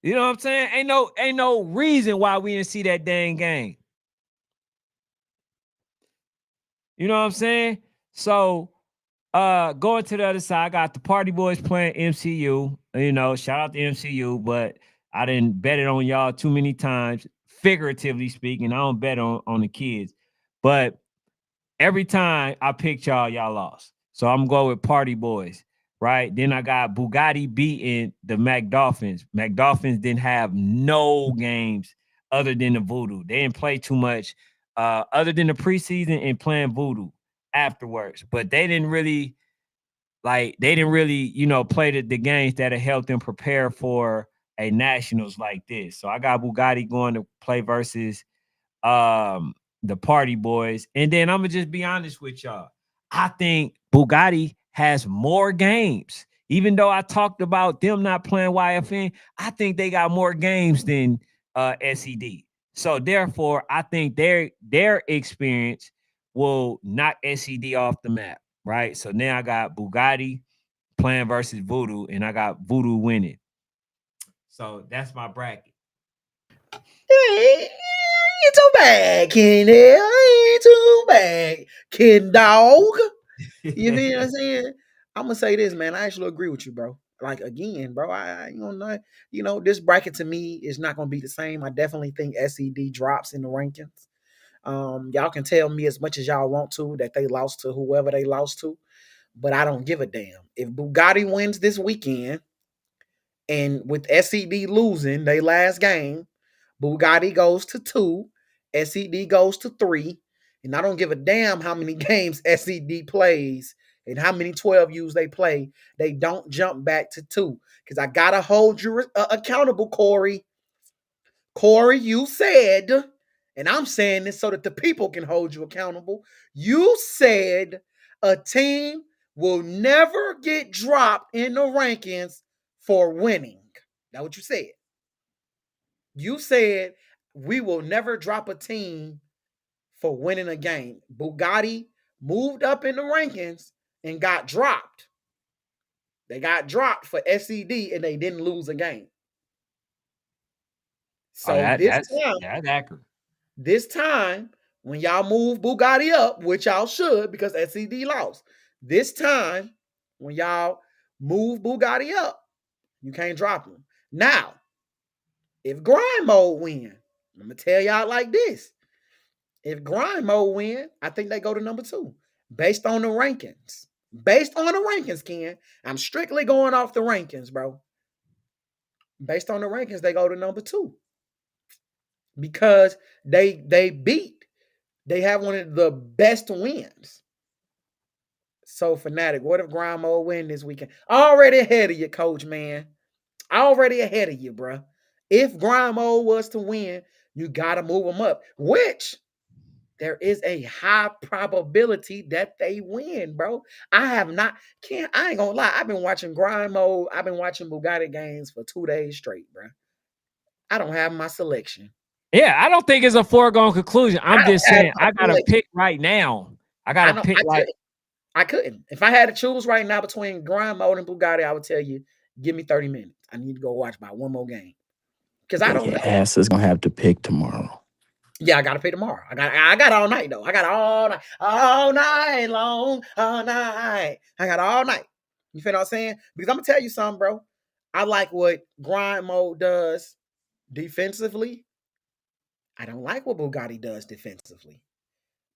You know what I'm saying? Ain't no reason why we didn't see that dang game. You know what I'm saying? So, going to the other side, I got the Party Boys playing MCU. Shout out to MCU, but I didn't bet it on y'all too many times. Figuratively speaking, I don't bet on the kids. But every time I picked y'all lost. So I'm going with Party Boys, right? Then I got Bugatti beating the McDolphins. McDolphins didn't have no games other than the Voodoo. They didn't play too much other than the preseason and playing Voodoo afterwards. But they didn't really like they didn't really, play the games that have helped them prepare for a nationals like this. So I got Bugatti going to play versus the Party Boys. And then I'm gonna just be honest with y'all. I think Bugatti has more games. Even though I talked about them not playing YFN, I think they got more games than SED. So therefore, I think their experience will knock SED off the map, right? So now I got Bugatti playing versus Voodoo, and I got Voodoo winning. So that's my bracket. Ain't too bad, Ken. Ain't too bad, Ken Dog. You feel what I'm saying? I'm gonna say this, man. I actually agree with you, bro. Like again, bro. This bracket to me is not gonna be the same. I definitely think SED drops in the rankings. Y'all can tell me as much as y'all want to that they lost to whoever they lost to, but I don't give a damn. If Bugatti wins this weekend, and with SED losing their last game, Bugatti goes to 2, SED goes to 3, and I don't give a damn how many games SED plays and how many 12Us they play. They don't jump back to 2 because I gotta hold you accountable, Corey. Corey, you said, and I'm saying this so that the people can hold you accountable. You said a team will never get dropped in the rankings for winning. That's what you said. You said we will never drop a team for winning a game. Bugatti moved up in the rankings and got dropped. They got dropped for SED and they didn't lose a game. So that's accurate. This time, when y'all move Bugatti up, which y'all should because SED lost, this time, when y'all move Bugatti up, you can't drop them. Now, if Grind Mode win, I'm going to tell y'all like this. If Grind Mode win, I think they go to number 2 based on the rankings. Based on the rankings, Ken. I'm strictly going off the rankings, bro. Based on the rankings, they go to number 2. Because they have one of the best wins. So, Fanatic, what if Grind Mode win this weekend? Already ahead of you, coach, man. Already ahead of you, bro. If Grind Mode was to win, you got to move them up, which there is a high probability that they win, bro. I ain't gonna lie. I've been watching Grind Mode. I've been watching Bugatti games for 2 days straight, bro. I don't have my selection. Yeah, I don't think it's a foregone conclusion. I'm just saying I gotta pick right now. I gotta pick I couldn't. If I had to choose right now between Grind Mode and Bugatti, I would tell you, give me 30 minutes. I need to go watch about one more game. Because I don't know. Ass is gonna have to pick tomorrow. Yeah, I gotta pay tomorrow. I got all night though. I got all night long, all night. I got all night. You feel what I'm saying? Because I'm gonna tell you something, bro. I like what Grind Mode does defensively. I don't like what Bugatti does defensively.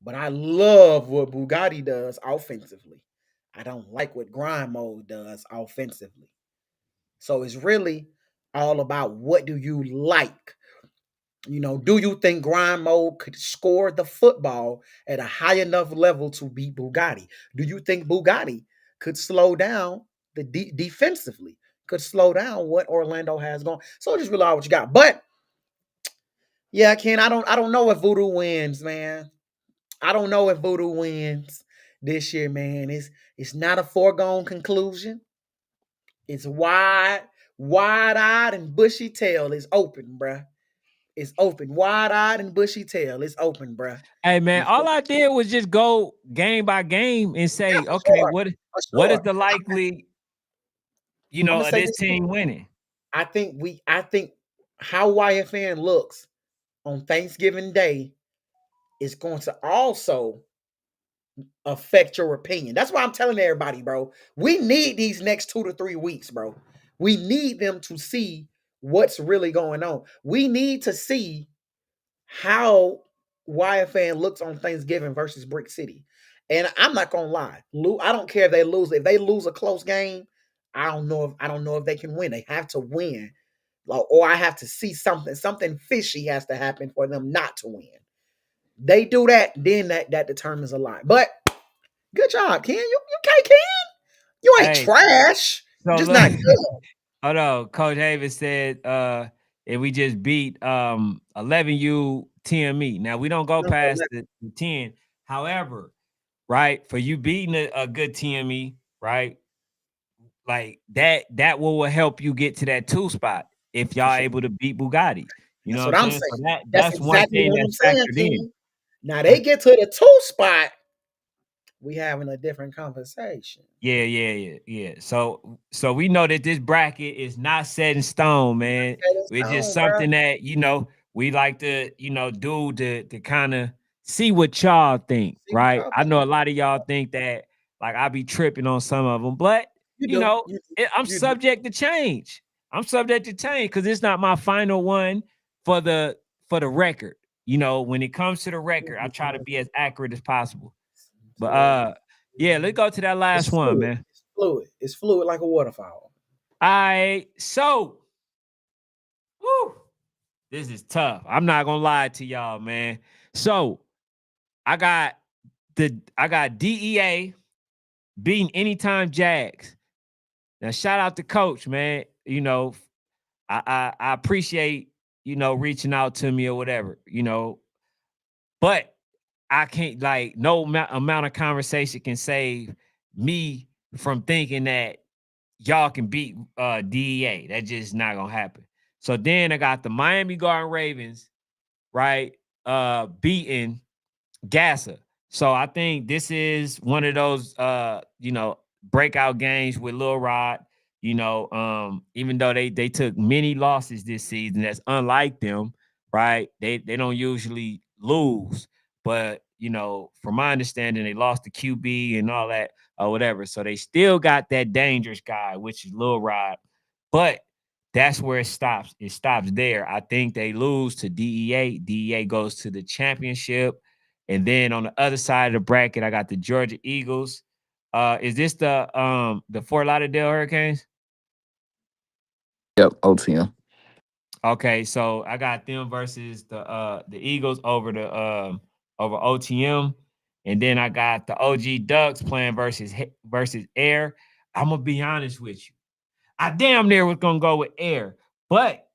But I love what Bugatti does offensively. I don't like what Grind Mode does offensively. So it's really all about what do you like? Do you think Grind Mode could score the football at a high enough level to beat Bugatti? Do you think Bugatti could slow down the defensively? Could slow down what Orlando has going? So just really all what you got. But yeah, Ken, I don't know if Voodoo wins, man. I don't know if Voodoo wins this year, man. It's not a foregone conclusion. It's wide-eyed and bushy tail. It's open, bruh. It's open. Wide-eyed and bushy tail. It's open, bruh. Hey man, all I did was just go game by game and say, okay, sure. What is the likely, of this team winning? I think how YFN looks on Thanksgiving Day is going to also affect your opinion. That's why I'm telling everybody, bro. We need these next 2 to 3 weeks, bro. We need them to see what's really going on. We need to see how YFN looks on Thanksgiving versus Brick City. And I'm not gonna lie, I don't care if they lose. If they lose a close game, I don't know if they can win. They have to win, or I have to see something fishy has to happen for them not to win. They do that, then that determines a lot. But good job, Ken. You okay, Ken? You ain't Hey, trash. so You're just look, not good. hold on. Coach Haven said, if we just beat 11U TME. Now we don't go past the 10. However, right, for you beating a good TME, right? Like that will help you get to that 2 spot if For y'all sure. able to beat Bugatti. You know That's what what I'm I'm saying? saying. So That's that's one exactly thing what I'm that's saying, factored in. King. Now they get to the 2 spot, we having a different conversation. Yeah. So we know that this bracket is not set in stone, man. It's just Bro. something that we like to do to kind of see what y'all think, See what right? y'all I think. know a lot of y'all think that like I be tripping on some of them, but You do. You do. I'm You do. subject to change. I'm subject to change because it's not my final one for the record. When it comes to the record, I try to be as accurate as possible. But yeah, let's go to that It's last one, fluid. man. It's fluid. It's fluid like a waterfall. So whew, this is tough. I'm not gonna lie to y'all, man. So I got DEA beating Anytime Jags. Now shout out to Coach, man. I appreciate reaching out to me or whatever, but I can't like no amount of conversation can save me from thinking that y'all can beat DEA. That's just not gonna happen. So then I got the Miami Garden Ravens, right? Beating Gassa. So I think this is one of those breakout games with Lil Rod. Even though they took many losses this season, that's unlike them, right? They don't usually lose, but from my understanding, they lost the QB and all that or whatever. So they still got that dangerous guy, which is Lil Rod, but that's where it stops. It stops there. I think they lose to DEA. DEA goes to the championship. And then on the other side of the bracket, I got the Georgia Eagles. Is this the Fort Lauderdale Hurricanes? Yep, OTM. Okay, so I got them versus the Eagles over over OTM, and then I got the OG Ducks playing versus Air. I'm gonna be honest with you, I damn near was gonna go with Air, but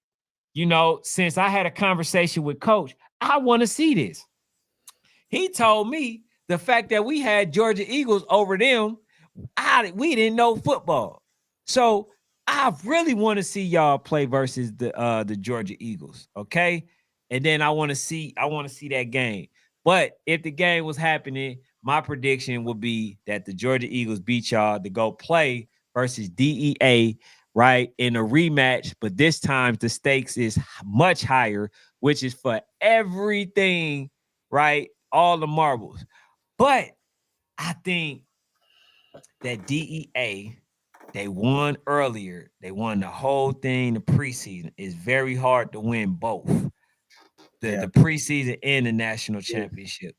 since I had a conversation with Coach, I want to see this. He told me the fact that we had Georgia Eagles over them, we didn't know football. So I really want to see y'all play versus the Georgia Eagles, okay? And then I want to see that game. But if the game was happening, my prediction would be that the Georgia Eagles beat y'all to go play versus DEA, right, in a rematch. But this time the stakes is much higher, which is for everything, right? All the marbles. But I think that DEA, they won earlier. They won the whole thing the preseason. It's very hard to win both. The preseason and the national championship.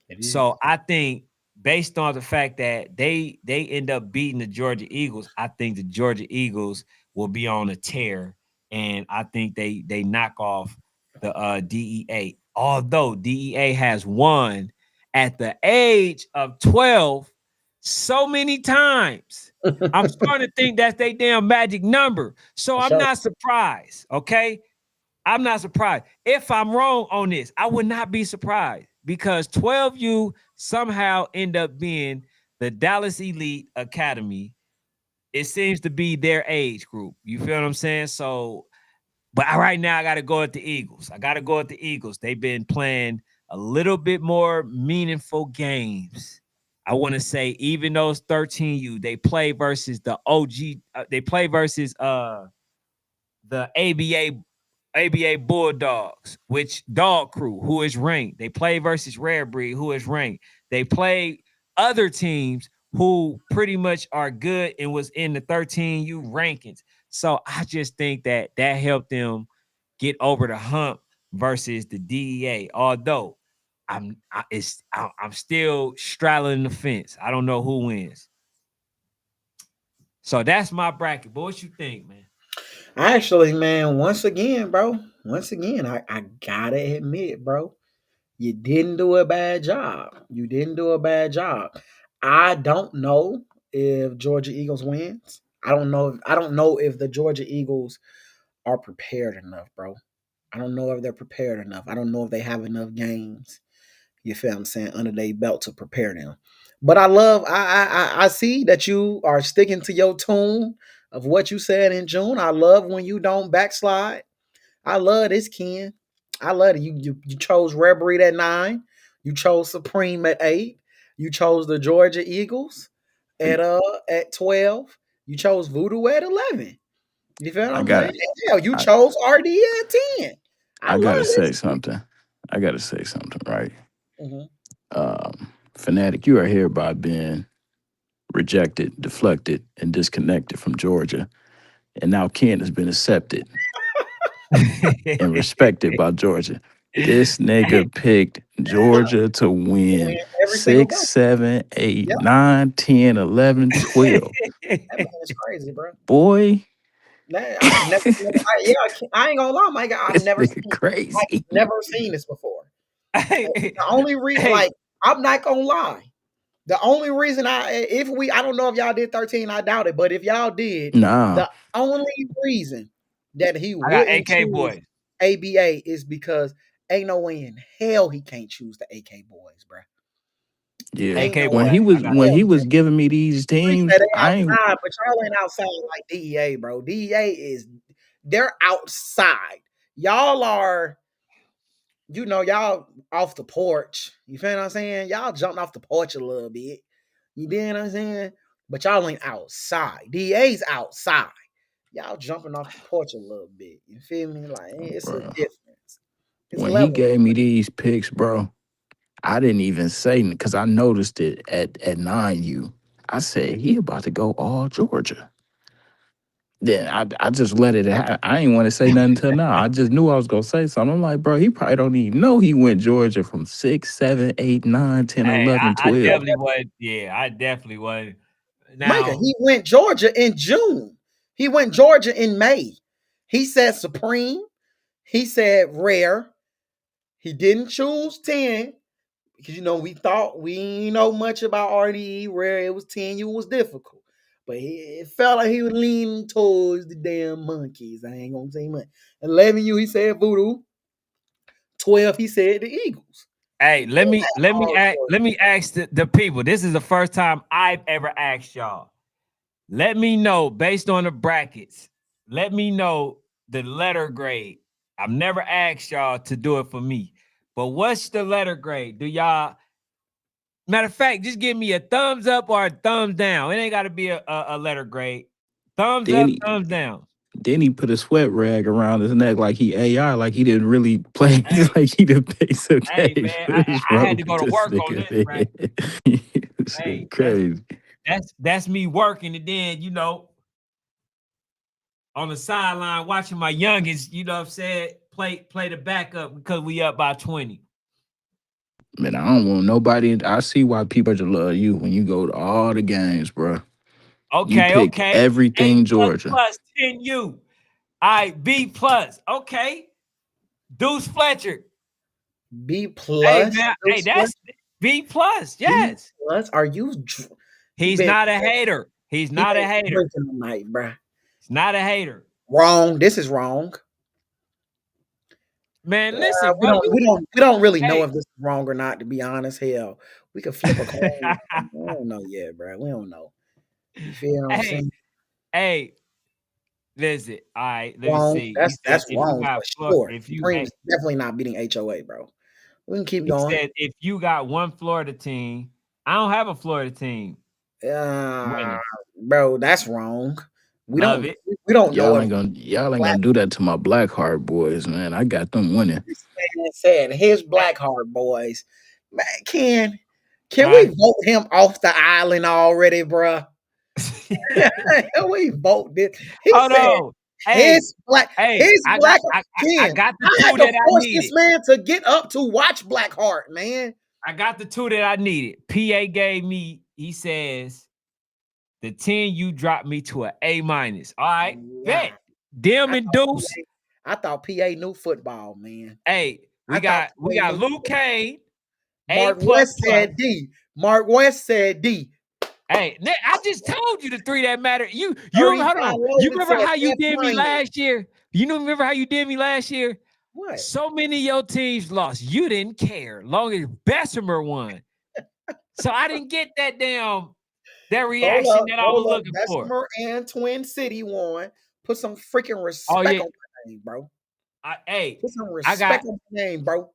It is. So I think based on the fact that they end up beating the Georgia Eagles, I think the Georgia Eagles will be on a tear. And I think they knock off the DEA. Although DEA has won at the age of 12 so many times. I'm starting to think that's their damn magic number. So I'm not surprised. Okay. I'm not surprised. If I'm wrong on this, I would not be surprised because 12U somehow end up being the Dallas Elite Academy. It seems to be their age group. You feel what I'm saying? So, but right now I got to go at the Eagles. They've been playing a little bit more meaningful games. I want to say even those 13U, they play versus the OG. They play versus the ABA Bulldogs, which Dog Crew, who is ranked. They play versus Rare Breed, who is ranked. They play other teams who pretty much are good and was in the 13U rankings. So I just think that helped them get over the hump versus the DEA. Although I'm still straddling the fence. I don't know who wins. So that's my bracket. But what you think, man? Actually, man, once again, I gotta admit, bro, you didn't do a bad job. I don't know if Georgia Eagles wins. I don't know. I don't know if the Georgia Eagles are prepared enough, bro. I don't know if they're prepared enough. I don't know if they have enough games. You feel what I'm saying, under their belt to prepare them. But I see that you are sticking to your tune of what you said in June. I love when you don't backslide. I love this, Ken. I love it. You chose Red Breed at 9. You chose Supreme at 8. You chose the Georgia Eagles at 12. You chose Voodoo at 11. You feel what I I'm got saying? Hell, you I, chose RD at 10. I I love gotta say this. something. I gotta say something, right? Mhm. Fanatic, you are hereby being rejected, deflected, and disconnected from Georgia. And now Ken has been accepted and respected by Georgia. This nigga picked Georgia to win Win every single 6, game. 7, 8, Yep. 9, 10, 11, 12. That man is crazy, bro. Boy, I've never, I ain't gonna lie, Mike. this nigga crazy. Never seen this before. Hey, The only reason, hey, I'm not gonna lie. The only reason I don't know if y'all did 13, I doubt it, but if y'all did, Nah, the only reason that he I got wouldn't AK choose boys. ABA is because ain't no way in hell he can't choose the AK boys, bro. yeah. Ain't no AK way When boys. he I was got when in he hell. was giving me these We teams, said they I ain't outside, but y'all ain't outside like DEA, bro. They're outside. Y'all are, y'all off the porch. You feel what I'm saying? Y'all jumped off the porch a little bit. You did what I'm saying? But y'all ain't outside. DA's outside. Y'all jumping off the porch a little bit. You feel me? Like it's a bro. difference. It's When he level. gave me these picks, bro, I didn't even say because I noticed it at 9U. I said he about to go all Georgia. Then I just let it happen. I ain't want to say nothing until now. I just knew I was gonna say something. I'm like, bro, he probably don't even know he went Georgia from 6, 7, 8, 9, 10, Hey, 11, I 12. definitely was. Yeah, I definitely was. Micah, Now, he went Georgia in June. He went Georgia in May. He said Supreme. He said Rare. He didn't choose 10 because we thought we didn't know much about RDE. Rare, it was 10. You was difficult, but it felt like he was leaning towards the damn monkeys. I ain't gonna say much. 11U, he said Voodoo. 12, he said the Eagles. hey, let me All let me ask the people. This is the first time I've ever asked y'all. Let me know based on the brackets. Let me know the letter grade. I've never asked y'all to do it for me. But what's the letter grade? Do y'all, matter of fact, just give me a thumbs up or a thumbs down. It ain't got to be a letter grade. Thumbs Then up, he thumbs down. then he put a sweat rag around his neck like he AI, like he didn't really play, Hey, like he didn't pay some hey, games. man, What is I wrong had to go with to this work on nigga, this, right? man? This Hey, nigga crazy. that's me working, and then on the sideline watching my youngest, what I'm saying, play the backup because we up by 20. Man, I don't want nobody. I see why people just love you when you go to all the games, bro. You Okay, pick okay. A everything plus Georgia. plus 10U. All right, B plus. Okay. Deuce Fletcher. B Hey plus. man, hey, that's B plus. B Yes. plus. Are you? He He's been not a hater. He's he not a been hater. drinking tonight, bruh. He's not a hater. Wrong. This is wrong. Man, listen, We bro. don't. We don't really know Hey, if this is wrong or not. To be honest, hell, we could flip a coin. We don't know yet, bruh. We don't know. You feel what I'm hey, saying? hey, listen. All right, let me Wrong. see. He said That's if you wrong got for floor, sure. if you Supreme's definitely not beating HOA, bro. We can keep he going. said if you got one Florida team, I don't have a Florida team Uh, winning. bro, that's wrong. We Love don't. it. We don't know Y'all if ain't gonna Black do that to my Blackheart boys, man. I got them winning. this man said his Blackheart boys. Man, can we Huh? vote him off the island already, bruh? Can we vote this? He Hold said on. Hey, hey, his I Ken. got the I two had to that I force this needed. man to get up to watch Blackheart, man. I got the two that I needed. PA gave me, he says, the 10 you dropped me to an A minus. All right, Wow. bet. Dim I and thought Deuce. PA knew football, man. Hey, I we thought got we PA got knew Luke football. Cade, A Mark plus West plus. said D. Mark West said D. Hey, I just told you the three that matter. You 35 hold on. You Logan remember said how you F did me minus. last year? Remember how you did me last year? What? So many of your teams lost. You didn't care. Long as Bessemer won. So I didn't get that reaction that I was looking for. Bessemer and Twin City won. Put some freaking respect on my name, bro. Put some respect on my name, bro.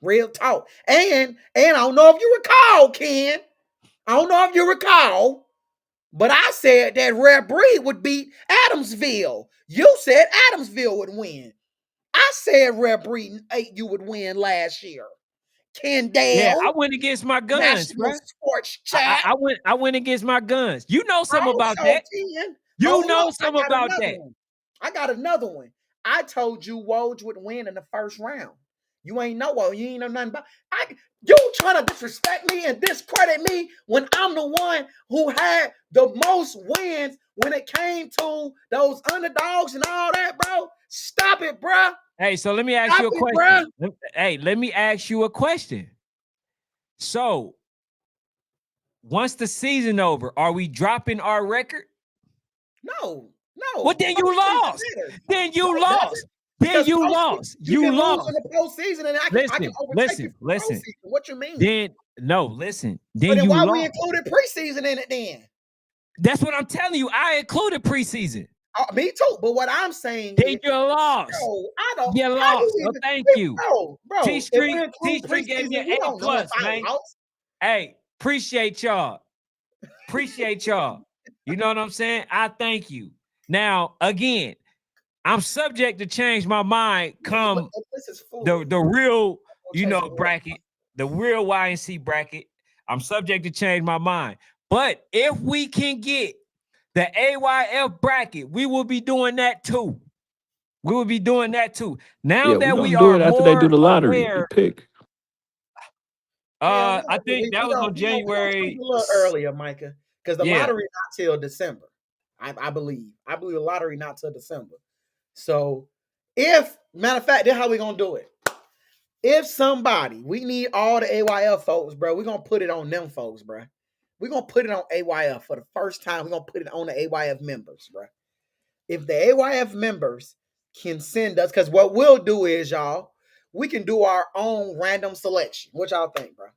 Real talk. And I don't know if you recall, Ken. I don't know if you recall, but I said that Rare Breed would beat Adamsville. You said Adamsville would win. I said Rare Breed 8 you would win last year. Kendall. Yeah, I went against my guns, bro. Sports chat. I went against my guns. You know something about that. You know something about that. I got another one. I told you Woj would win in the first round. You ain't know. You ain't know nothing about. You trying to disrespect me and discredit me when I'm the one who had the most wins when it came to those underdogs and all that, bro. Stop it, bro. Hey, so let me ask you a question. Hey, let me ask you a question. So, once the season over, are we dropping our record? No. Well, then you lost. Then you lost. Then you lost. You lost in the postseason, and I can overtake you. Listen. What you mean? Then listen. Then you why lost. We included preseason in it? Then that's what I'm telling you. I included preseason. Me too. But what I'm saying is you lost. No, I don't. You lost. Well, thank you, bro. T Street gave me an A+, man. Hey, appreciate y'all. You know what I'm saying? I thank you. Now, again, I'm subject to change my mind come the real, bracket, the real YNC bracket. I'm subject to change my mind. But if we can get the AYF bracket, we will be doing that too. Now that we are it after they do the lottery pick. I think that was on January. A little earlier, Micah, because the lottery not till December. I believe the lottery not till December. So, matter of fact, this how we gonna do it. If somebody, we need all the AYF folks, bro. We're gonna put it on them folks, bro. We're gonna put it on AYF for the first time. We're gonna put it on the AYF members, bro. If the AYF members can send us, because what we'll do is, y'all, we can do our own random selection. What y'all think, bro?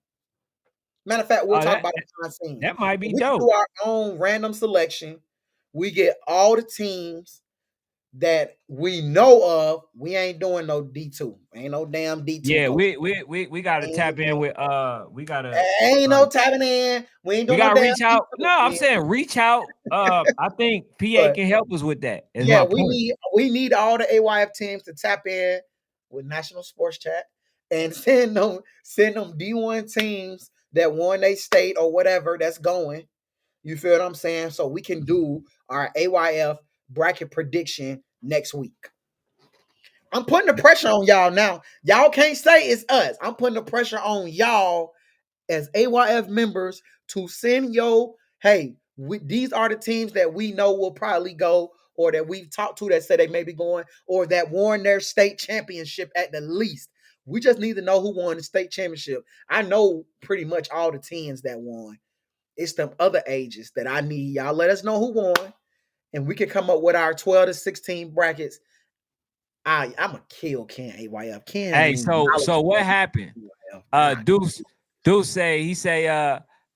Matter of fact, we'll talk about it. That might be dope. We can do our own random selection. We get all the teams that we know of. We ain't doing no D2. Ain't no damn D2. Yeah, we gotta tap in with we gotta ain't no tapping in. We ain't doing gotta no reach out. No, I'm saying reach out. I think PA can help us with that. Yeah, we need all the AYF teams to tap in with National Sports Chat and send them D1 teams that won their state or whatever that's going. You feel what I'm saying? So we can do our AYF bracket prediction next week. I'm putting the pressure on y'all now. Y'all can't say it's us. I'm putting the pressure on y'all as AYF members to send these are the teams that we know will probably go, or that we've talked to that said they may be going, or that won their state championship at the least. We just need to know who won the state championship. I know pretty much all the teams that won. It's them other ages that I need. Y'all let us know who won, and we can come up with our 12 to 16 brackets. I'm a kill Ken AYF. Ken. Hey, so what happened? Deuce say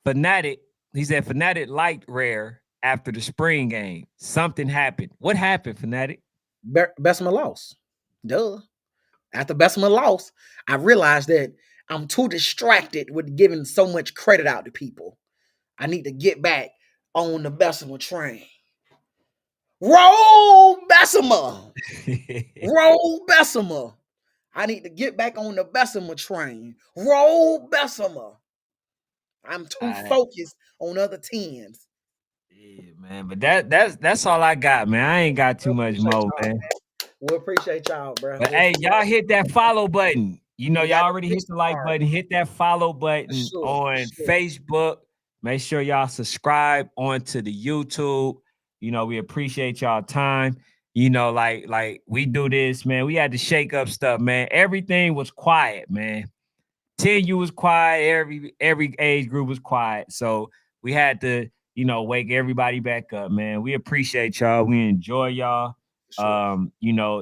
Fanatic. He said Fanatic liked Rare after the spring game. Something happened. What happened, Fanatic? Bessemer lost. Duh. After Bessemer lost, I realized that I'm too distracted with giving so much credit out to people. I need to get back on the Bessemer train. Roll Bessemer. Roll Bessemer. I need to get back on the Bessemer train. Roll Bessemer. I'm too focused on other teams. Yeah, man. But that's all I got, man. I ain't got too much more, man. We appreciate y'all, bro. But hey, y'all hit that follow button. You know, y'all already hit the like button. Hit that follow button on Facebook. Make sure y'all subscribe onto the YouTube. You know, we appreciate y'all time. You know, like we do this, man. We had to shake up stuff, man. Everything was quiet, man. 10U was quiet. Every age group was quiet. So we had to wake everybody back up, man. We appreciate y'all. We enjoy y'all. Sure.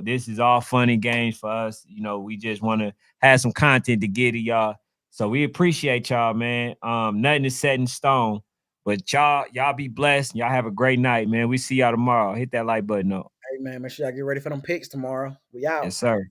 This is all fun and games for us. We just want to have some content to get to y'all. So we appreciate y'all, man. Nothing is set in stone, but y'all be blessed. Y'all have a great night, man. We see y'all tomorrow. Hit that like button up. Hey man, make sure y'all get ready for them picks tomorrow. We out. Yes, sir.